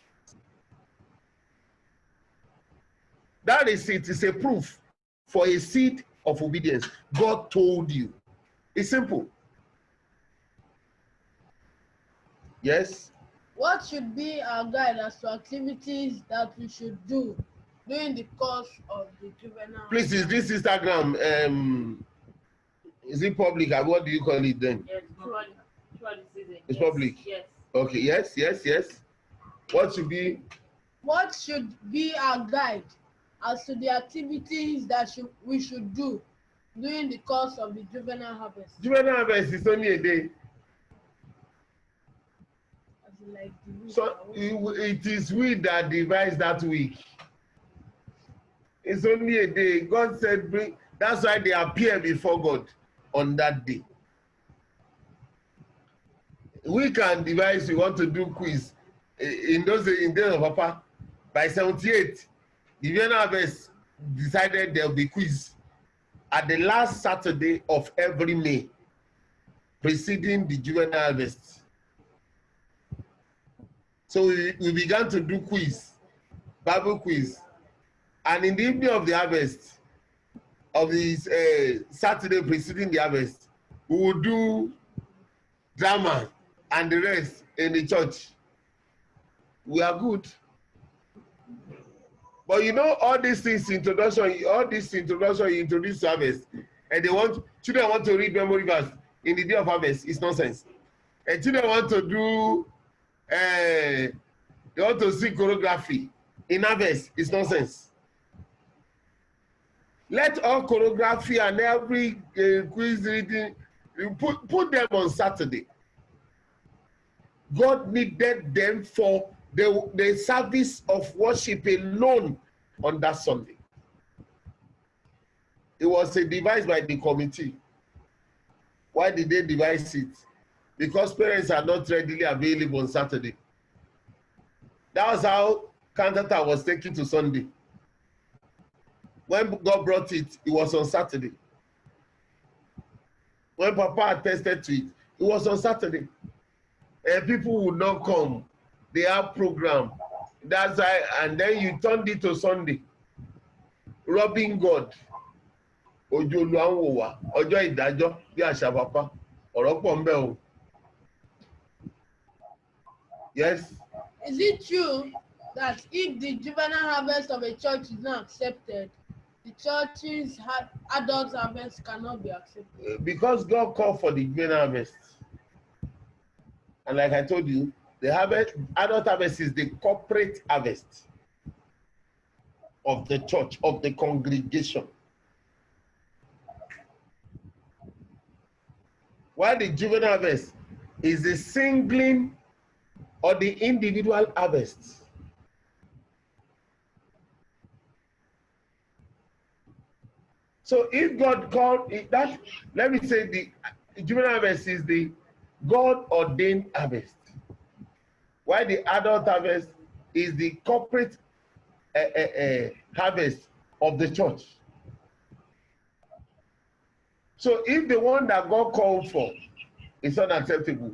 That is it. It's a proof for a seed of obedience. God told you. It's simple. Yes? What should be our guide as to activities that we should do during the course of the juvenile? Please, is this Instagram, is it public? What do you call it then? Yes, it's public. Yes. Okay, yes. What should be What should be our guide as to the activities that we should do during the course of the juvenile harvest? Juvenile harvest is only a day. Like so it is we that devise that week. It's only a day. God said, bring. That's why they appear before God on that day. We can devise, we want to do quiz. In those days, in days of Papa, by 78, the Juvenile Harvest decided there will be quiz at the last Saturday of every May, preceding the Juvenile Harvest. So we began to do quiz, Bible quiz. And in the evening of the harvest, of this Saturday preceding the harvest, we will do drama and the rest in the church. We are good. But you know, all these things, introduction, you introduce harvest, and children want to read memory verse in the day of harvest, it's nonsense. And children want to do, they want to see choreography in harvest, it's nonsense. Let all choreography and every quiz reading, put them on Saturday. God needed them for the service of worship alone on that Sunday. It was a device by the committee. Why did they devise it? Because parents are not readily available on Saturday. That was how cantata was taken to Sunday. When God brought it, it was on Saturday. When Papa attested to it, it was on Saturday. And people would not come. They have program. That's why, and then you turned it to Sunday. Robbing God. Ojo lu àwọn wa, ọjọ́ ìdájọ́ bí àṣà Papa. Ọ̀rọ̀ pọ̀ ńbẹ̀ o. Yes. Is it true that if the juvenile harvest of a church is not accepted, the church's adult harvest cannot be accepted? Because God called for the juvenile harvest. And like I told you, the adult harvest is the corporate harvest of the church, of the congregation. While the juvenile harvest is the singling or the individual harvest. So if God called it that, let me say the juvenile harvest is the God ordained harvest. While the adult harvest is the corporate harvest of the church. So if the one that God called for is unacceptable,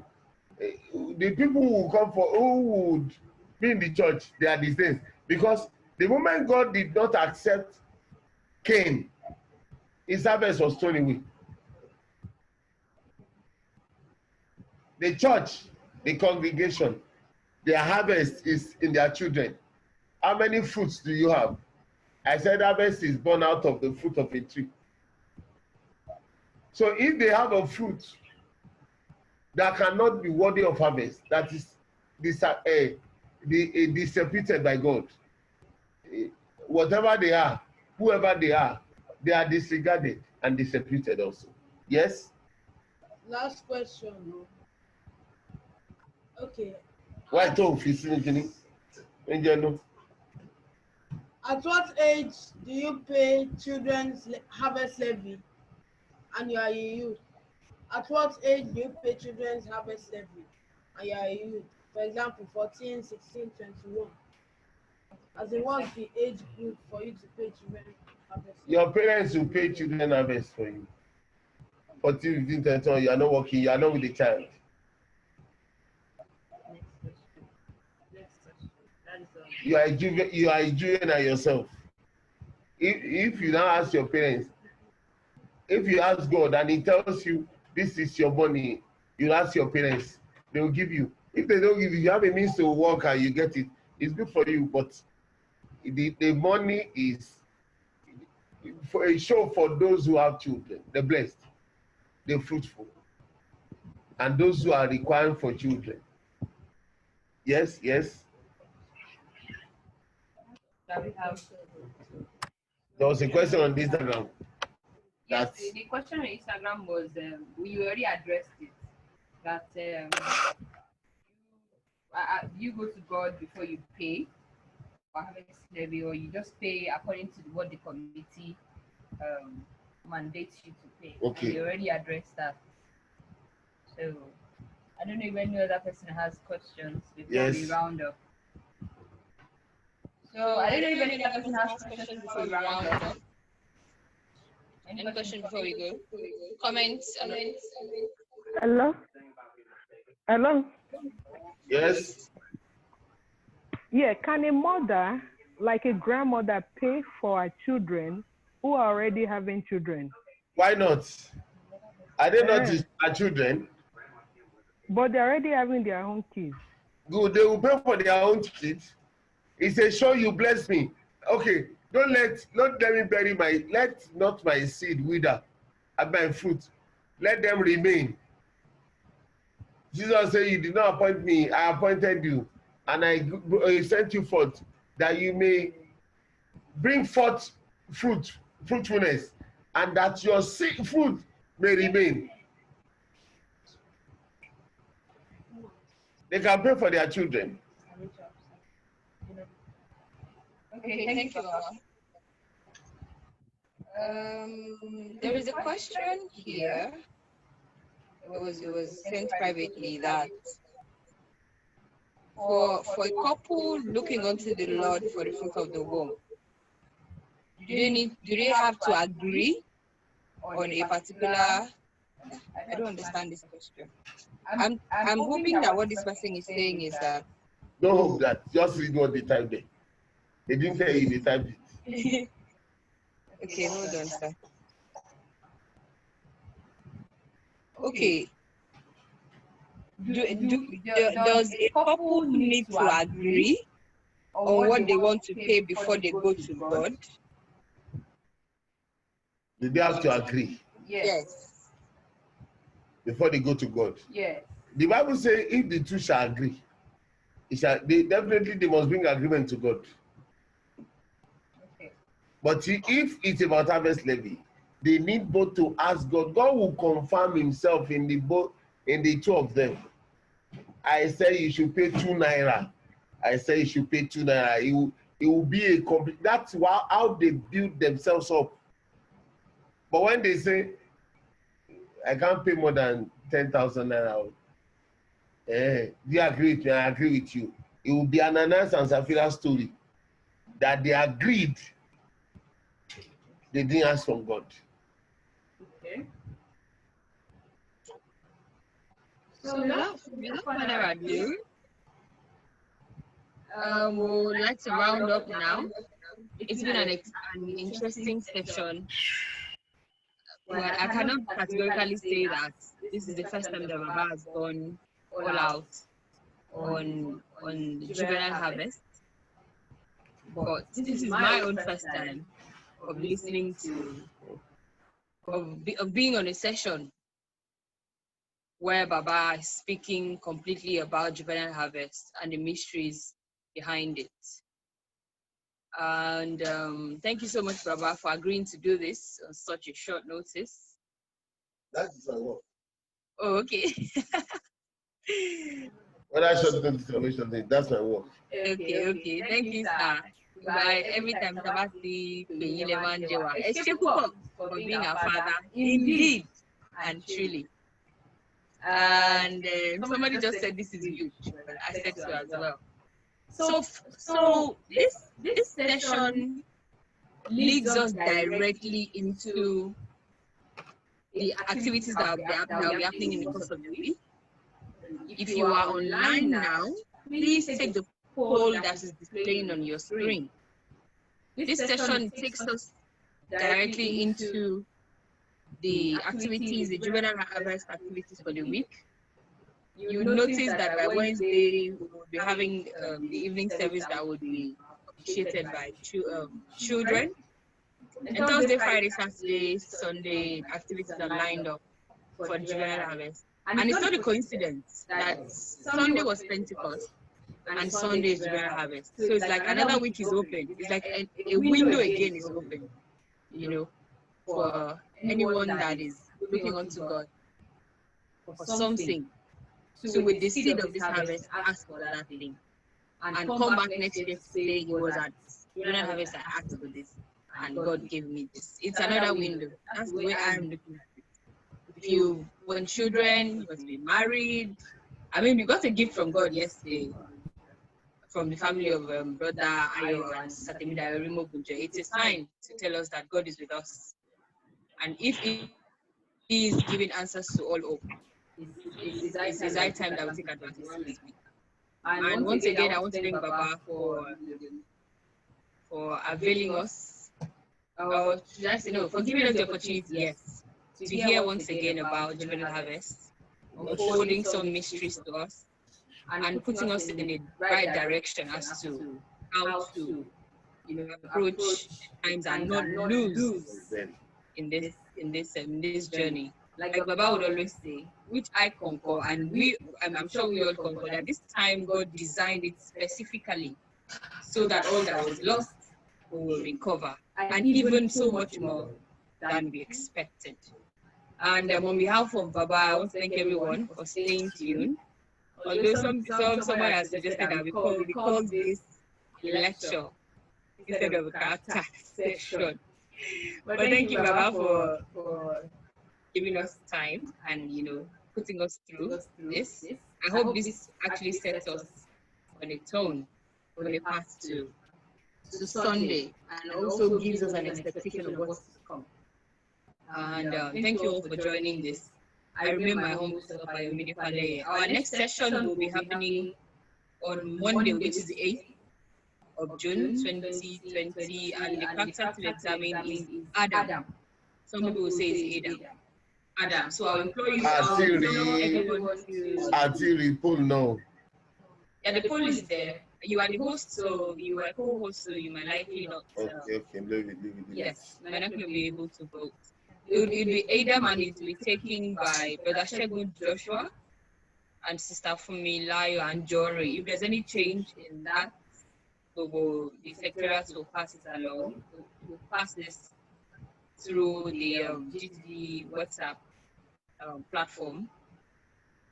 the people who come for, who would be in the church, they are disdained. Because the moment God did not accept Cain, his harvest was thrown away. The church, the congregation, their harvest is in their children. How many fruits do you have? I said harvest is born out of the fruit of a tree. So if they have a fruit that cannot be worthy of harvest, that is distributed by God, whatever they are, whoever they are disregarded and distributed also. Yes? Last question. Okay. Why don't you At what age do you pay children's harvest levy and you are a youth? At what age do you pay children's harvest levy and you are a youth? For example, 14, 16, 21. As in, what's the age group for you to pay children's harvest levy? Your parents will pay children's harvest for you. 14, 15, 21, you are not working, you are not with the child. You are a juvenile yourself. If you now ask your parents, if you ask God and He tells you this is your money, you ask your parents, they will give you. If they don't give you, you have a means to work and you get it. It's good for you, but the money is for a show for those who have children, the blessed, the fruitful, and those who are requiring for children. Yes, yes. that we have. There was a question on Instagram. Yes, the question on Instagram was, we already addressed it, that you go to God before you pay for harvest levy, or you just pay according to what the committee mandates you to pay. Okay. And we already addressed that. So I don't know if any other person has questions before we round up. So I don't know if any other person has questions before we round up. Any question before we go? Comments? Hello? Hello? Yes? Yeah, can a mother, like a grandmother, pay for her children who are already having children? Why not? Are they not her children? But they're already having their own kids. Good, they will pay for their own kids. He says, "Show you bless me." Okay, don't let me bury let not my seed wither and my fruit. Let them remain. Jesus said, "You did not appoint me, I appointed you, and I sent you forth that you may bring forth fruitfulness, and that your fruit may remain." They can pay for their children. Okay, thank you. There is a question here. It was sent privately that for a couple looking unto the Lord for the fruit of the womb, do they have to agree on a particular? I don't understand this question. I'm hoping that what this person is saying is that. Don't hope that. Just read what they typed there. They didn't tell you they typed it. Okay, hold on, sir. Okay. Does a couple need to agree on what they want to pay before they go to God? Do they have to agree? Yes. Before they go to God? Yes. The Bible says if the two shall agree, they must bring agreement to God. Okay. But if it's about harvest levy, they need both to ask God. God will confirm himself in the two of them. I say you should pay 2 naira. I say you should pay 2 naira. It will be a complete. That's how they build themselves up. But when they say, I can't pay more than 10,000 naira, do you agree with me? I agree with you. It will be an Ananias and Sapphira story that they agreed. They didn't ask from God. Okay. So without further ado, we would like to round up now. It's been an interesting session. But I cannot categorically say that this is the first time that Baba has gone all out on the juvenile harvest. But this is my own first time of listening to, of being on a session where Baba is speaking completely about juvenile harvest and the mysteries behind it. And thank you so much, Baba, for agreeing to do this on such a short notice. That is my work. Oh, okay. When I short notice, that's my work. Okay. Thank you, sir. Every time Tabasi for being our father, indeed and truly. And somebody just said this is huge, but I said so as well. So this session leads us directly into the activities that will be happening in the course of the week. If you are online now, please take the poll that is displaying on your screen. This session takes us directly into the activities, the juvenile harvest activities for the week. You will notice that by Wednesday, we will be having the evening service that would be officiated by children. And Thursday, Friday, Saturday, Sunday activities are lined up for the juvenile harvest. And it's not a coincidence that Sunday was Pentecost and Sunday is Juvenile Harvest. So it's like another week is open. It's like a window again is open, you know, for anyone that is looking unto God for something. So with the seed of this harvest, ask for that thing. And come back next year to say it was at Juvenile Harvest I asked for this, and God gave me this. It's another window. That's the way I'm looking at it. If you want children, you want to be married. I mean, we got a gift from God yesterday, from the family of Brother Ayo and Satemida Rimo Bunje. It is time to tell us that God is with us. And if He is giving answers to all hope, it's high time that we take advantage of this week. And once again, I want to thank Baba for availing us, or should I say no, for giving us the opportunity, yes, to hear once again about Juvenile Harvest, unfolding some mysteries to us, and putting us in the right direction as to how to, approach times and not lose in this journey. Like Baba would always say, which I concur, and I'm sure we all concur, that this time God designed it specifically so that all that was lost will recover, and even so much more than we expected. And on behalf of Baba, I want to thank everyone for staying tuned. Although someone has suggested that we call this a lecture instead of a character section. But thank you, Baba, for giving us time and putting us through this. I hope this actually sets us on a tone, on a path to Sunday, and also gives us an expectation of what's to come. And thank you all for joining this. I remain my humble self, Our next session will be happening on Monday, which is the 8th of June 2020, and the character to examine is Adam. Some people will say it's Adam. So I'll implore you everyone to... poll now. Yeah, the poll is there. You are the host, so you are co-host, so you might likely not... Okay, leave it. Yes, you might not be able to vote. It will be Adam, and it will be taken by Brother Shegun Joshua and Sister Fumi Layo and Jory. If there's any change in that, the secretariat will pass it along. We'll pass this through the GTD WhatsApp platform.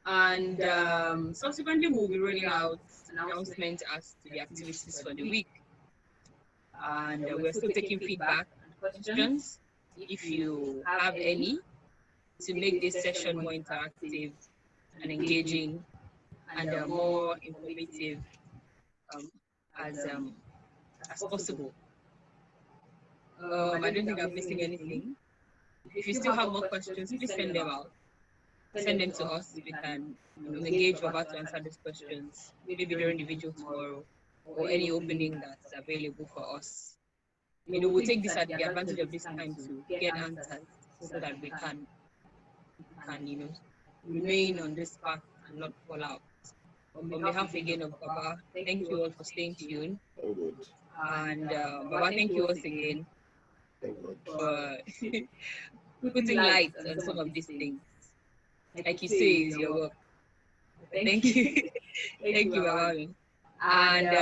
And subsequently, we'll be rolling out announcements as to the activities for the week. And we're still taking feedback and questions. If you have any, to make this session more interactive and engaging and more informative as possible. I don't think I'm missing anything. If you still have more questions, please send them out. Send them to us. We can engage Baba to answer these questions, maybe during the video tomorrow, or any opening that's available for us. We'll take the advantage of this time to get answers so that we can remain on this path and not fall out. On behalf again of Baba, thank you all for staying tuned. And Baba, thank you once again for putting light on some of these things. Like you say, is your work. Thank you. Thank you, Baba. And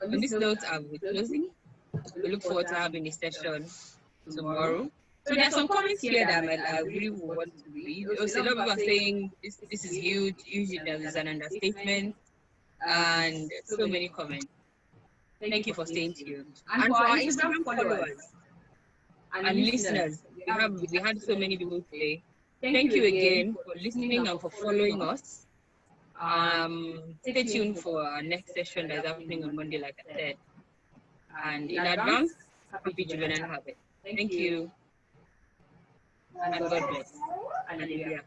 on this note, I'll be closing. We look forward to having a session tomorrow. So there are some comments here that I really want to read. A lot of people are saying this is huge. Usually there is an understatement, and so many comments. Thank you for staying tuned. And for our Instagram followers and listeners, we had so many people today. Thank you again for listening and for following us. Stay tuned for our next session that's happening on Monday, like I said. And in advance, happy Juvenile Harvest. Thank you. And God bless. Hallelujah.